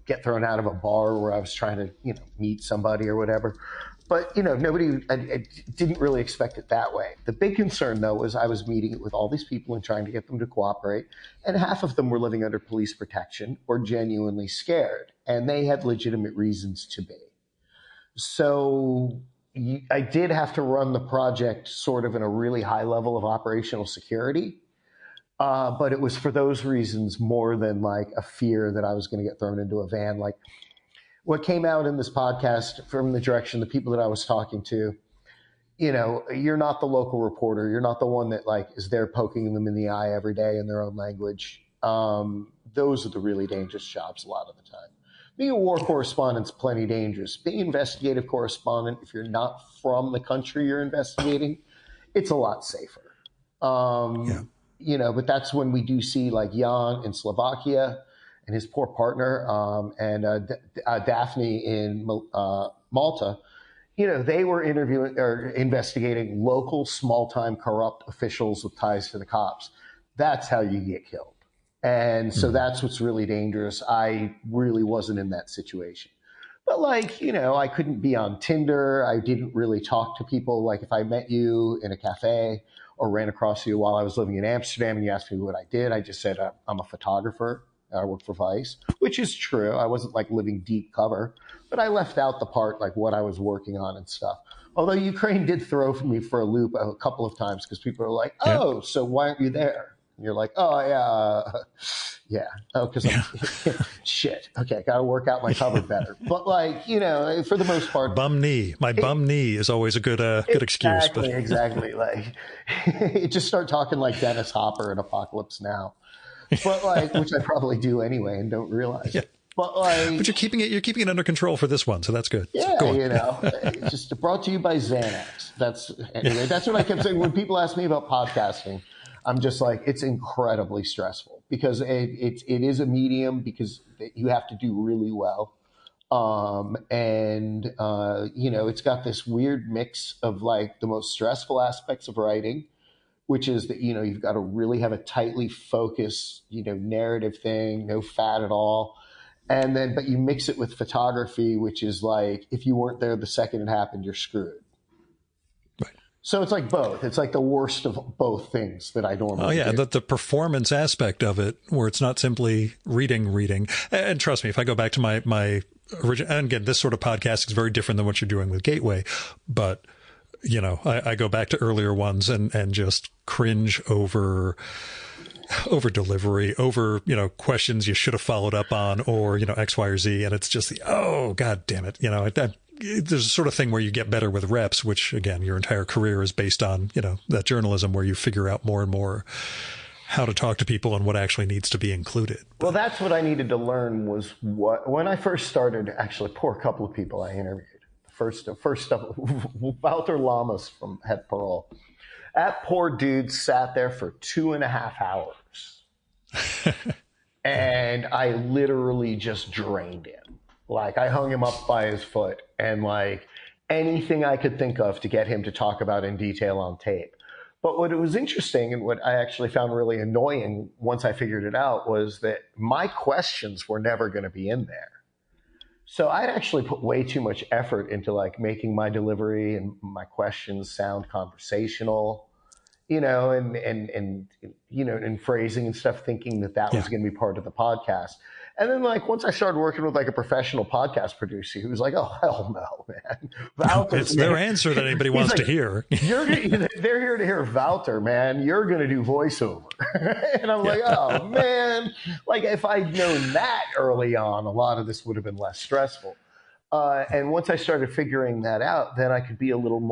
get thrown out of a bar where I was trying to, meet somebody or whatever. But, nobody, I didn't really expect it that way. The big concern, though, was I was meeting with all these people and trying to get them to cooperate. And half of them were living under police protection or genuinely scared. And they had legitimate reasons to be. So I did have to run the project sort of in a really high level of operational security. But it was for those reasons more than, like, a fear that I was going to get thrown into a van. Like, what came out in this podcast from the direction, the people that I was talking to, you're not the local reporter. You're not the one that, like, is there poking them in the eye every day in their own language. Those are the really dangerous jobs a lot of the time. Being a war correspondent's plenty dangerous. Being an investigative correspondent, if you're not from the country you're investigating, it's a lot safer. But that's when we do see, like, Jan in Slovakia and his poor partner, and Daphne in Malta, they were interviewing or investigating local small-time corrupt officials with ties to the cops. That's how you get killed. And so that's what's really dangerous. I really wasn't in that situation. But like, I couldn't be on Tinder. I didn't really talk to people. Like if I met you in a cafe or ran across you while I was living in Amsterdam and you asked me what I did, I just said, I'm a photographer. I work for Vice, which is true. I wasn't like living deep cover, but I left out the part like what I was working on and stuff. Although Ukraine did throw me for a loop a couple of times because people are like, oh, so why aren't you there? And you're like, oh, yeah. Oh, because I'm shit. Okay, got to work out my cover better. But like, for the most part, bum knee. My bum knee is always a good excuse. But exactly. Like, just start talking like Dennis Hopper in Apocalypse Now. But like, which I probably do anyway and don't realize. Yeah. But like, but you're keeping it under control for this one, so that's good. Yeah, so it's just brought to you by Xanax. That's what I kept saying when people ask me about podcasting. I'm just like, it's incredibly stressful because it is a medium because you have to do really well. It's got this weird mix of like the most stressful aspects of writing, which is that, you've got to really have a tightly focused, narrative thing, no fat at all. But you mix it with photography, which is like, if you weren't there the second it happened, you're screwed. Right. So it's like both. It's like the worst of both things that I normally do. The performance aspect of it, where it's not simply reading. And trust me, if I go back to my original, and again, this sort of podcast is very different than what you're doing with Gateway, but I go back to earlier ones and just cringe over delivery, over, questions you should have followed up on, or, X, Y, or Z. And it's just oh, God damn it. There's a sort of thing where you get better with reps, which again, your entire career is based on, that journalism where you figure out more and more how to talk to people and what actually needs to be included. Well, that's what I needed to learn was when I first started, actually, poor couple of people I interviewed. First stuff, Walter Lamas from Het Parool. That poor dude sat there for 2.5 hours. And I literally just drained him. Like, I hung him up by his foot and like anything I could think of to get him to talk about in detail on tape. But what was interesting and what I actually found really annoying once I figured it out was that my questions were never going to be in there. So I'd actually put way too much effort into like making my delivery and my questions sound conversational, and phrasing and stuff, thinking that was going to be part of the podcast. And then like once I started working with like a professional podcast producer, he was like, "Oh hell no, man! It's their answer that anybody wants to hear." They're here to hear Walter, man. You're going to do voiceover, and I'm like, "Oh man!" Like if I'd known that early on, a lot of this would have been less stressful. And once I started figuring that out, then I could be a little bit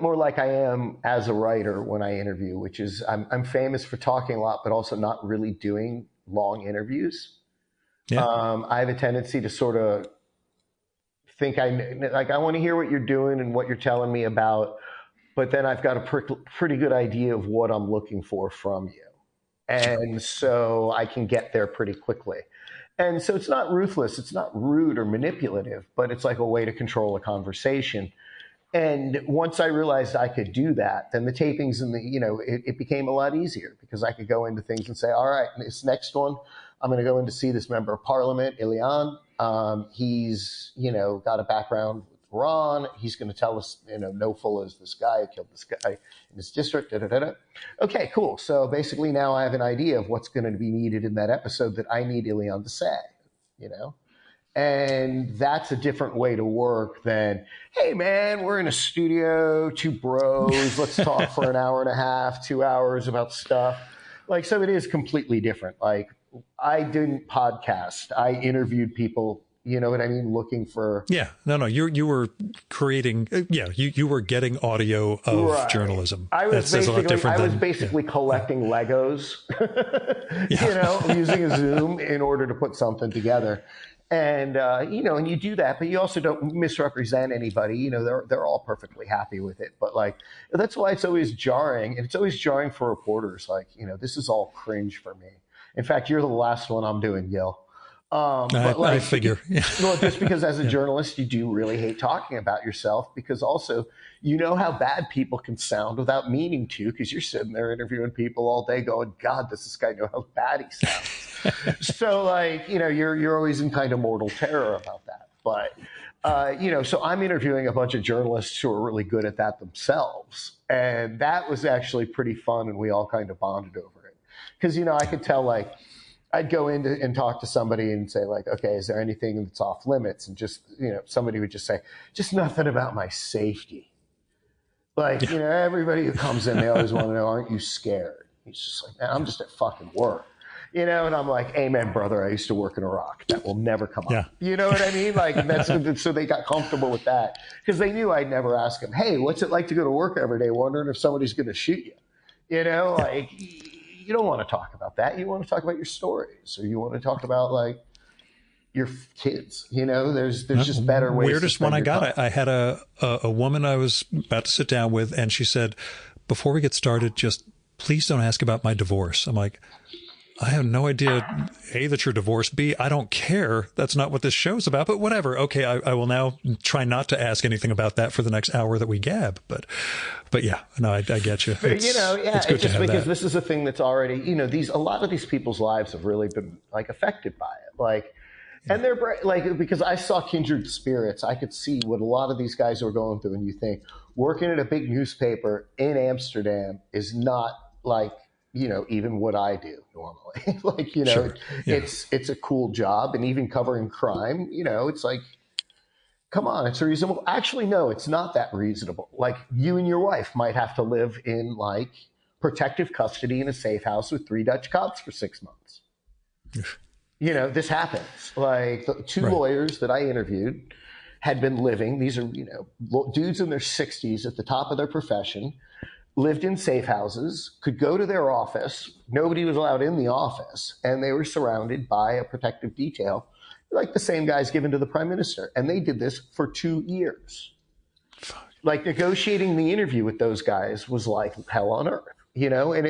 more like I am as a writer when I interview, which is I'm famous for talking a lot, but also not really doing long interviews. Yeah. I have a tendency to sort of think I want to hear what you're doing and what you're telling me about, but then I've got a pretty good idea of what I'm looking for from you. And so I can get there pretty quickly. And so it's not ruthless. It's not rude or manipulative, but it's like a way to control a conversation. And once I realized I could do that, then the tapings and it became a lot easier because I could go into things and say, all right, this next one, I'm going to go in to see this member of parliament, Ilian. He's, got a background with Iran. He's going to tell us, no full is this guy who killed this guy in this district. Da, da, da, da. Okay, cool. So basically now I have an idea of what's going to be needed in that episode that I need Ilian to say, And that's a different way to work than, hey, man, we're in a studio, two bros. Let's talk for an hour and a half, 2 hours about stuff. Like, so it is completely different. Like, I didn't podcast. I interviewed people, you know what I mean? Looking for. Yeah. No. You were creating. You were getting audio of journalism. I was basically collecting Legos, using a Zoom in order to put something together. And, and you do that, but you also don't misrepresent anybody. They're all perfectly happy with it. But like, that's why it's always jarring. And it's always jarring for reporters. Like, this is all cringe for me. In fact, you're the last one I'm doing, Gil. I figure. Well, just because as a journalist, you do really hate talking about yourself because also, how bad people can sound without meaning to, because you're sitting there interviewing people all day going, God, does this guy know how bad he sounds? So like, you're always in kind of mortal terror about that. But, so I'm interviewing a bunch of journalists who are really good at that themselves. And that was actually pretty fun. And we all kind of bonded over it. Because, I could tell like, I'd go in and talk to somebody and say like, okay, is there anything that's off limits? And just, somebody would just say, just nothing about my safety. Like, everybody who comes in, they always want to know, aren't you scared? He's just like, man, I'm just at fucking work. And I'm like, amen, brother. I used to work in Iraq. That will never come up. You know what I mean? Like, so they got comfortable with that because they knew I'd never ask them, hey, what's it like to go to work every day wondering if somebody's going to shoot you? Like, you don't want to talk about that. You want to talk about your stories, or you want to talk about like your kids. There's just better ways. Weirdest one I got. I had a woman I was about to sit down with, and she said, before we get started, just please don't ask about my divorce. I'm like, I have no idea, A, that you're divorced. B, I don't care. That's not what this show's about, but whatever. Okay, I will now try not to ask anything about that for the next hour that we gab. But yeah, no, I get you. It's good to have because this is a thing that's already, a lot of these people's lives have really been like affected by it. Like, and they're like, because I saw kindred spirits, I could see what a lot of these guys are going through. And you think working at a big newspaper in Amsterdam is not like, even what I do normally. Like, Sure. it's a cool job. And even covering crime, it's like, come on, it's reasonable. Actually, no, it's not that reasonable. Like you and your wife might have to live in like protective custody in a safe house with 3 Dutch cops for 6 months. This happens. Like the 2 lawyers that I interviewed had been living, these are, dudes in their 60s at the top of their profession, lived in safe houses, could go to their office. Nobody was allowed in the office. And they were surrounded by a protective detail, like the same guys given to the prime minister. And they did this for 2 years. Fuck. Like negotiating the interview with those guys was like hell on earth, and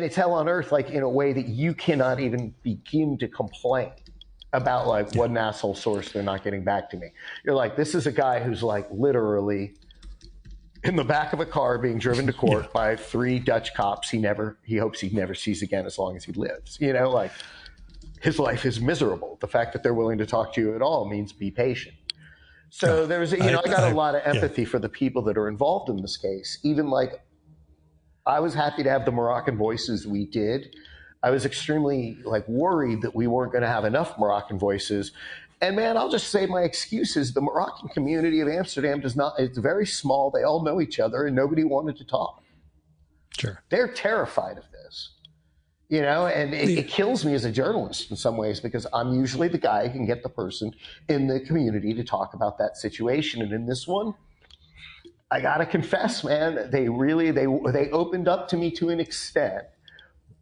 it's hell on earth, like in a way that you cannot even begin to complain about like what an asshole source they're not getting back to me. You're like, this is a guy who's like literally in the back of a car being driven to court by 3 Dutch cops he hopes he never sees again as long as he lives. Like his life is miserable. The fact that they're willing to talk to you at all means be patient. So there's, I got a lot of empathy for the people that are involved in this case. Even like, I was happy to have the Moroccan voices we did. I was extremely like worried that we weren't going to have enough Moroccan voices. And man, I'll just say my excuse is the Moroccan community of Amsterdam it's very small. They all know each other and nobody wanted to talk. Sure. They're terrified of this, and it kills me as a journalist in some ways because I'm usually the guy who can get the person in the community to talk about that situation. And in this one, I got to confess, man, they opened up to me to an extent,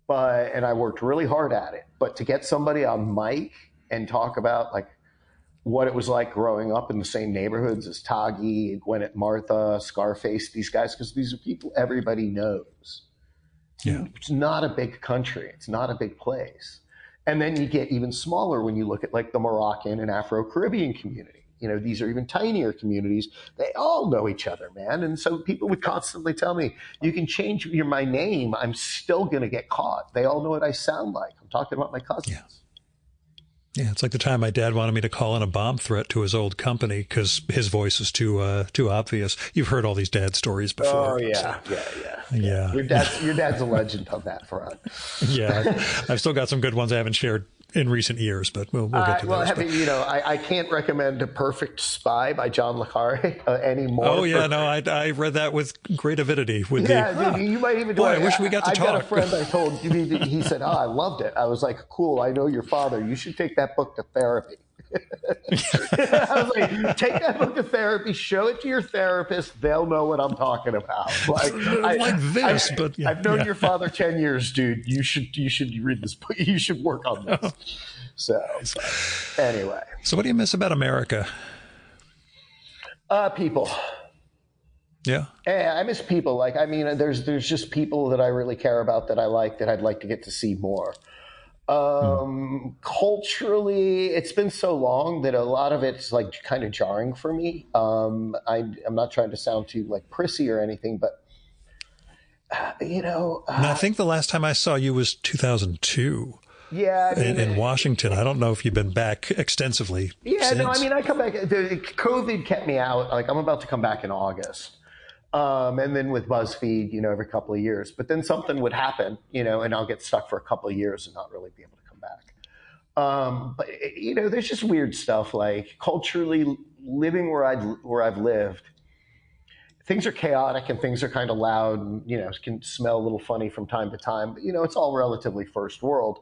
and I worked really hard at it. But to get somebody on mic and talk about like what it was like growing up in the same neighborhoods as Taghi, Gwinnett Martha, Scarface, these guys, because these are people everybody knows. Yeah. It's not a big country. It's not a big place. And then you get even smaller when you look at like the Moroccan and Afro-Caribbean community. These are even tinier communities. They all know each other, man. And so people would constantly tell me, you can change my name. I'm still going to get caught. They all know what I sound like. I'm talking about my cousins. Yeah, it's like the time my dad wanted me to call in a bomb threat to his old company because his voice is too obvious. You've heard all these dad stories before. Oh, yeah, so. Yeah. Your dad's a legend on that front. Yeah, I've still got some good ones I haven't shared in recent years, but we'll get to those. I can't recommend A Perfect Spy by John le Carre anymore. Oh, yeah, no, I read that with great avidity. Dude, you might even do it. I wish we got to talk. I got a friend I told, he said, I loved it. I was like, cool, I know your father. You should take that book to therapy. I was like, take that book to therapy, show it to your therapist. They'll know what I'm talking about. I've known your father 10 years, dude. You should read this book. You should work on this. So anyway. So what do you miss about America? People. Yeah. Yeah, I miss people. Like, I mean, there's just people that I really care about that I like that I'd like to get to see more. Culturally, it's been so long that a lot of it's like kind of jarring for me. I'm not trying to sound too like prissy or anything, but I think the last time I saw you was 2002. Yeah, I mean, in Washington. I don't know if you've been back extensively. Yeah, since. no, I mean, I come back. COVID kept me out. Like, I'm about to come back in August. And then with BuzzFeed, every couple of years. But then something would happen, and I'll get stuck for a couple of years and not really be able to come back. But there's just weird stuff like culturally living where I've lived. Things are chaotic and things are kind of loud and, can smell a little funny from time to time. But, it's all relatively first world.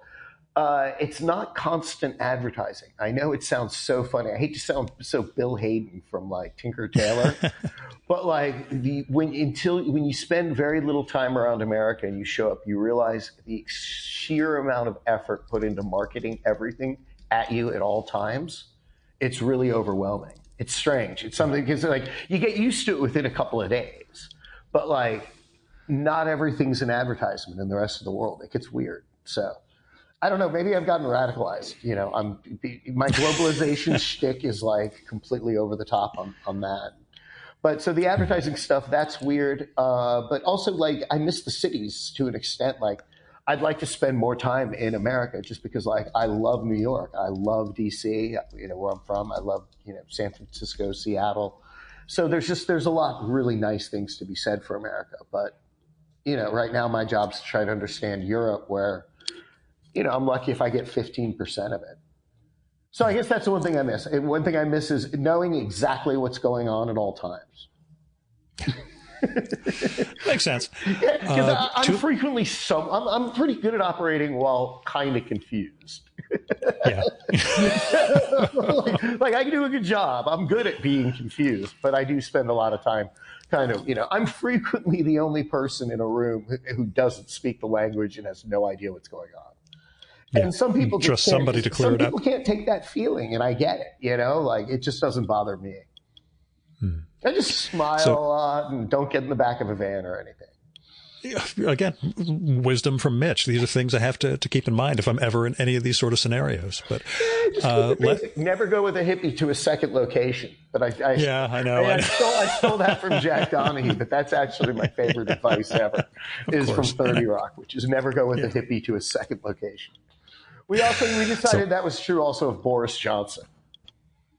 It's not constant advertising. I know it sounds so funny. I hate to sound so Bill Hayden from like Tinker Tailor, but like when you spend very little time around America and you show up, you realize the sheer amount of effort put into marketing everything at you at all times. It's really overwhelming. It's strange. It's something because like you get used to it within a couple of days, but like not everything's an advertisement in the rest of the world. It gets weird. So. I don't know. Maybe I've gotten radicalized. My globalization shtick is like completely over the top on that. But so the advertising stuff, that's weird. But also, like, I miss the cities to an extent. Like, I'd like to spend more time in America just because, like, I love New York. I love D.C., where I'm from. I love, San Francisco, Seattle. So there's a lot of really nice things to be said for America. But, right now my job's to try to understand Europe where, I'm lucky if I get 15% of it. So I guess that's the one thing I miss. And one thing I miss is knowing exactly what's going on at all times. Makes sense. Yeah, because I'm frequently I'm pretty good at operating while kind of confused. Yeah. like I can do a good job. I'm good at being confused, but I do spend a lot of time kind of, I'm frequently the only person in a room who doesn't speak the language and has no idea what's going on. Yeah. And some people trust somebody to clear it up. Some people can't take that feeling, and I get it. Like it just doesn't bother me. I just smile a lot and don't get in the back of a van or anything. Again, wisdom from Mitch. These are things I have to keep in mind if I'm ever in any of these sort of scenarios. But never go with a hippie to a second location. But I know. I stole that from Jack Donaghy, but that's actually my favorite advice ever. Is from 30 Rock, which is never go with a hippie to a second location. We decided that was true also of Boris Johnson.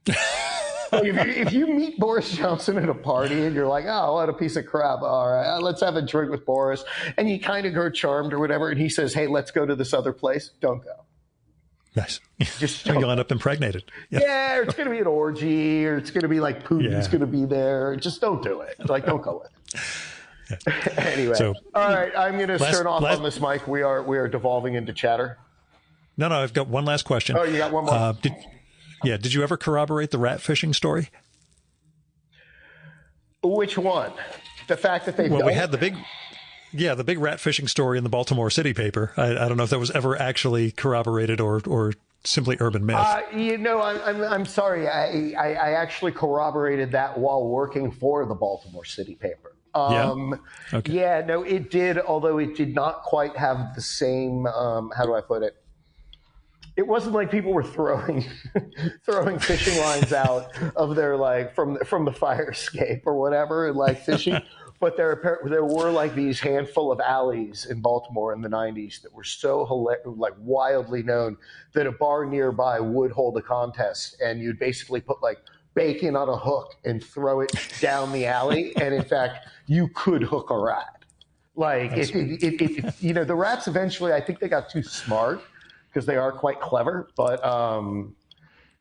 Like if you meet Boris Johnson at a party and you're like, oh, what a piece of crap. All right, let's have a drink with Boris. And you kind of grow charmed or whatever. And he says, hey, let's go to this other place. Don't go. Nice. Just you'll end up impregnated. Yeah, or it's going to be an orgy or it's going to be like Putin's going to be there. Just don't do it. Like, don't go with it. Yeah. Anyway. So, all right, I'm going to turn off on this mic. We are devolving into chatter. No, I've got one last question. Oh, you got one more? Did you ever corroborate the rat fishing story? Which one? The fact that they we had the big rat fishing story in the Baltimore City paper. I don't know if that was ever actually corroborated or simply urban myth. I'm sorry. I actually corroborated that while working for the Baltimore City paper. Okay. Yeah, no, it did, although it did not quite have the same, how do I put it? It wasn't like people were throwing fishing lines out of their like from the fire escape or whatever and like fishing, but there were like these handful of alleys in Baltimore in the 90s that were so like wildly known that a bar nearby would hold a contest and you'd basically put like bacon on a hook and throw it down the alley, and in fact you could hook a rat. Like the rats eventually, I think they got too smart. Because they are quite clever, but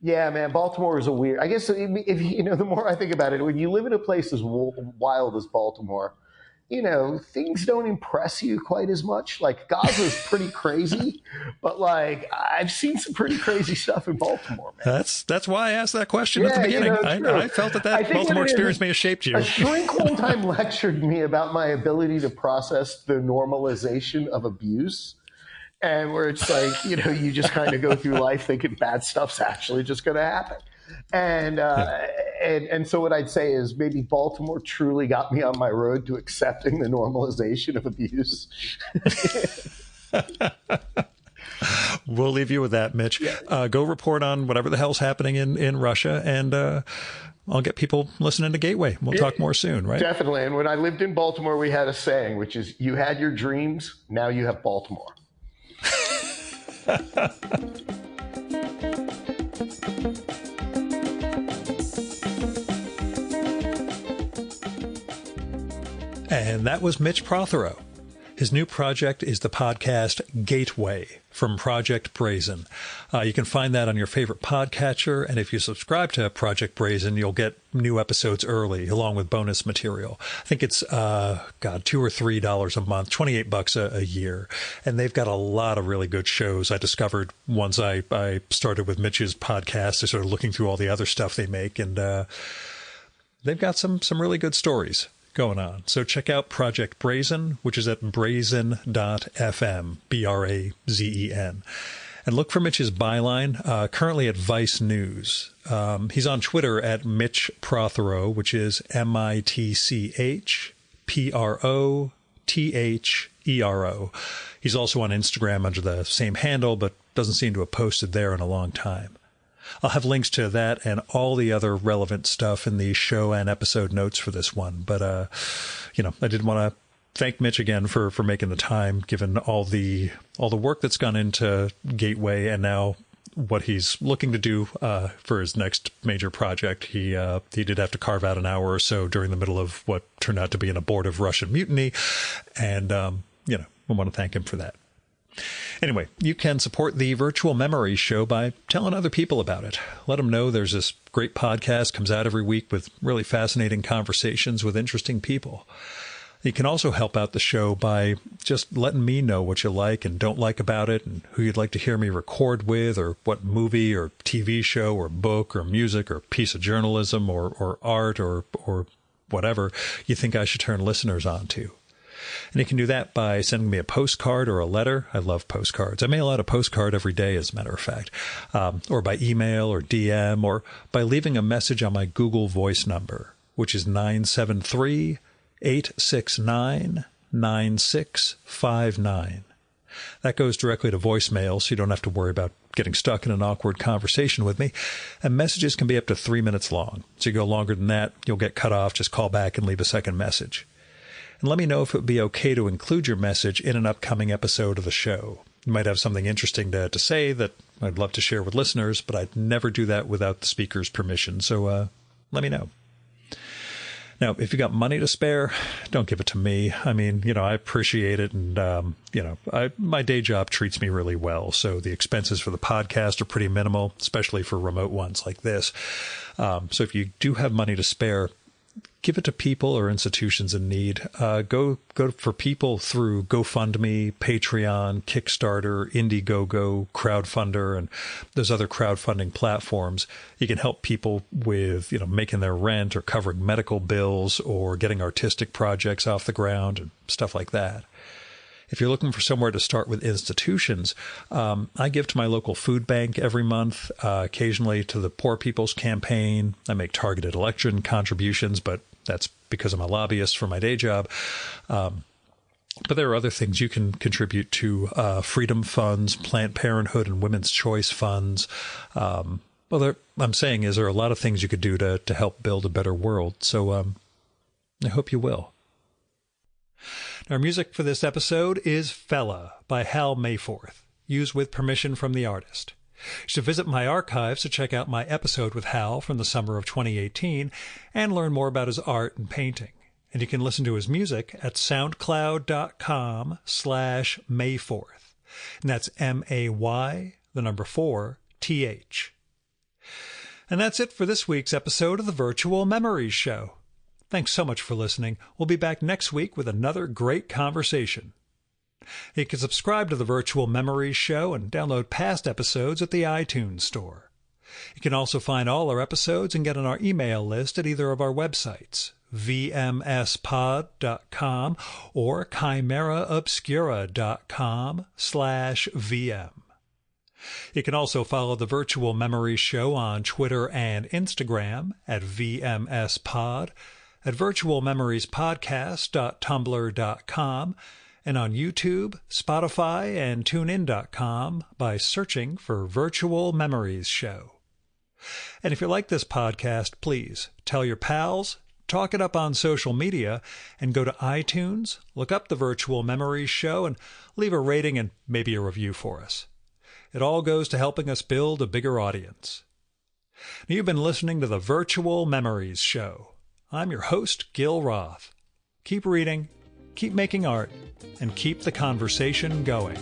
yeah, man, Baltimore is a weird. I guess if the more I think about it, when you live in a place as wild as Baltimore, things don't impress you quite as much. Like Gaza's pretty crazy, but like I've seen some pretty crazy stuff in Baltimore, man. That's why I asked that question at the beginning. I felt that Baltimore experience may have shaped you. A shrink one time lectured me about my ability to process the normalization of abuse. And where it's like, you just kind of go through life thinking bad stuff's actually just going to happen. And so what I'd say is maybe Baltimore truly got me on my road to accepting the normalization of abuse. We'll leave you with that, Mitch. Yeah. Go report on whatever the hell's happening in Russia, and I'll get people listening to Gateway. We'll talk more soon, right? Definitely. And when I lived in Baltimore, we had a saying, which is, you had your dreams, now you have Baltimore. And that was Mitch Prothero. His new project is the podcast Gateway from Project Brazen. You can find that on your favorite podcatcher, and if you subscribe to Project Brazen, you'll get new episodes early, along with bonus material. I think it's, $2 or $3 a month, $28 a year, and they've got a lot of really good shows. I discovered once I started with Mitch's podcast, I started looking through all the other stuff they make, and they've got some really good stories going on. So check out Project Brazen, which is at brazen.fm, BRAZEN. And look for Mitch's byline, currently at Vice News. He's on Twitter at Mitch Prothero, which is MITCHPROTHERO. He's also on Instagram under the same handle, but doesn't seem to have posted there in a long time. I'll have links to that and all the other relevant stuff in the show and episode notes for this one. But, I did want to thank Mitch again for making the time, given all the work that's gone into Gateway and now what he's looking to do for his next major project. He did have to carve out an hour or so during the middle of what turned out to be an abortive Russian mutiny. And, I want to thank him for that. Anyway, you can support the Virtual Memories Show by telling other people about it. Let them know there's this great podcast comes out every week with really fascinating conversations with interesting people. You can also help out the show by just letting me know what you like and don't like about it, and who you'd like to hear me record with, or what movie or TV show or book or music or piece of journalism or art or whatever you think I should turn listeners on to. And you can do that by sending me a postcard or a letter. I love postcards. I mail out a postcard every day, as a matter of fact, or by email or DM, or by leaving a message on my Google Voice number, which is 973-869-9659. That goes directly to voicemail, so you don't have to worry about getting stuck in an awkward conversation with me. And messages can be up to 3 minutes long. So you go longer than that, you'll get cut off. Just call back and leave a second message. And let me know if it would be okay to include your message in an upcoming episode of the show. You might have something interesting to say that I'd love to share with listeners, but I'd never do that without the speaker's permission. So let me know. Now, if you got money to spare, don't give it to me. I mean, I appreciate it. And, my day job treats me really well. So the expenses for the podcast are pretty minimal, especially for remote ones like this. So if you do have money to spare, give it to people or institutions in need. Go for people through GoFundMe, Patreon, Kickstarter, Indiegogo, Crowdfunder, and those other crowdfunding platforms. You can help people with, making their rent or covering medical bills or getting artistic projects off the ground and stuff like that. If you're looking for somewhere to start with institutions, I give to my local food bank every month, occasionally to the Poor People's Campaign. I make targeted election contributions, but that's because I'm a lobbyist for my day job. But there are other things you can contribute to, Freedom Funds, Planned Parenthood, and Women's Choice Funds. I'm saying is there are a lot of things you could do to help build a better world. So I hope you will. Our music for this episode is Fella by Hal Mayforth, used with permission from the artist. You should visit my archives to check out my episode with Hal from the summer of 2018 and learn more about his art and painting. And you can listen to his music at soundcloud.com/Mayforth. And that's MAY4TH. And that's it for this week's episode of the Virtual Memories Show. Thanks so much for listening. We'll be back next week with another great conversation. You can subscribe to the Virtual Memories Show and download past episodes at the iTunes Store. You can also find all our episodes and get on our email list at either of our websites, vmspod.com or chimeraobscura.com/VM. You can also follow the Virtual Memories Show on Twitter and Instagram at vmspod, at virtualmemoriespodcast.tumblr.com, and on YouTube, Spotify, and TuneIn.com by searching for Virtual Memories Show. And if you like this podcast, please tell your pals, talk it up on social media, and go to iTunes, look up the Virtual Memories Show, and leave a rating and maybe a review for us. It all goes to helping us build a bigger audience. You've been listening to the Virtual Memories Show. I'm your host, Gil Roth. Keep reading, keep making art, and keep the conversation going.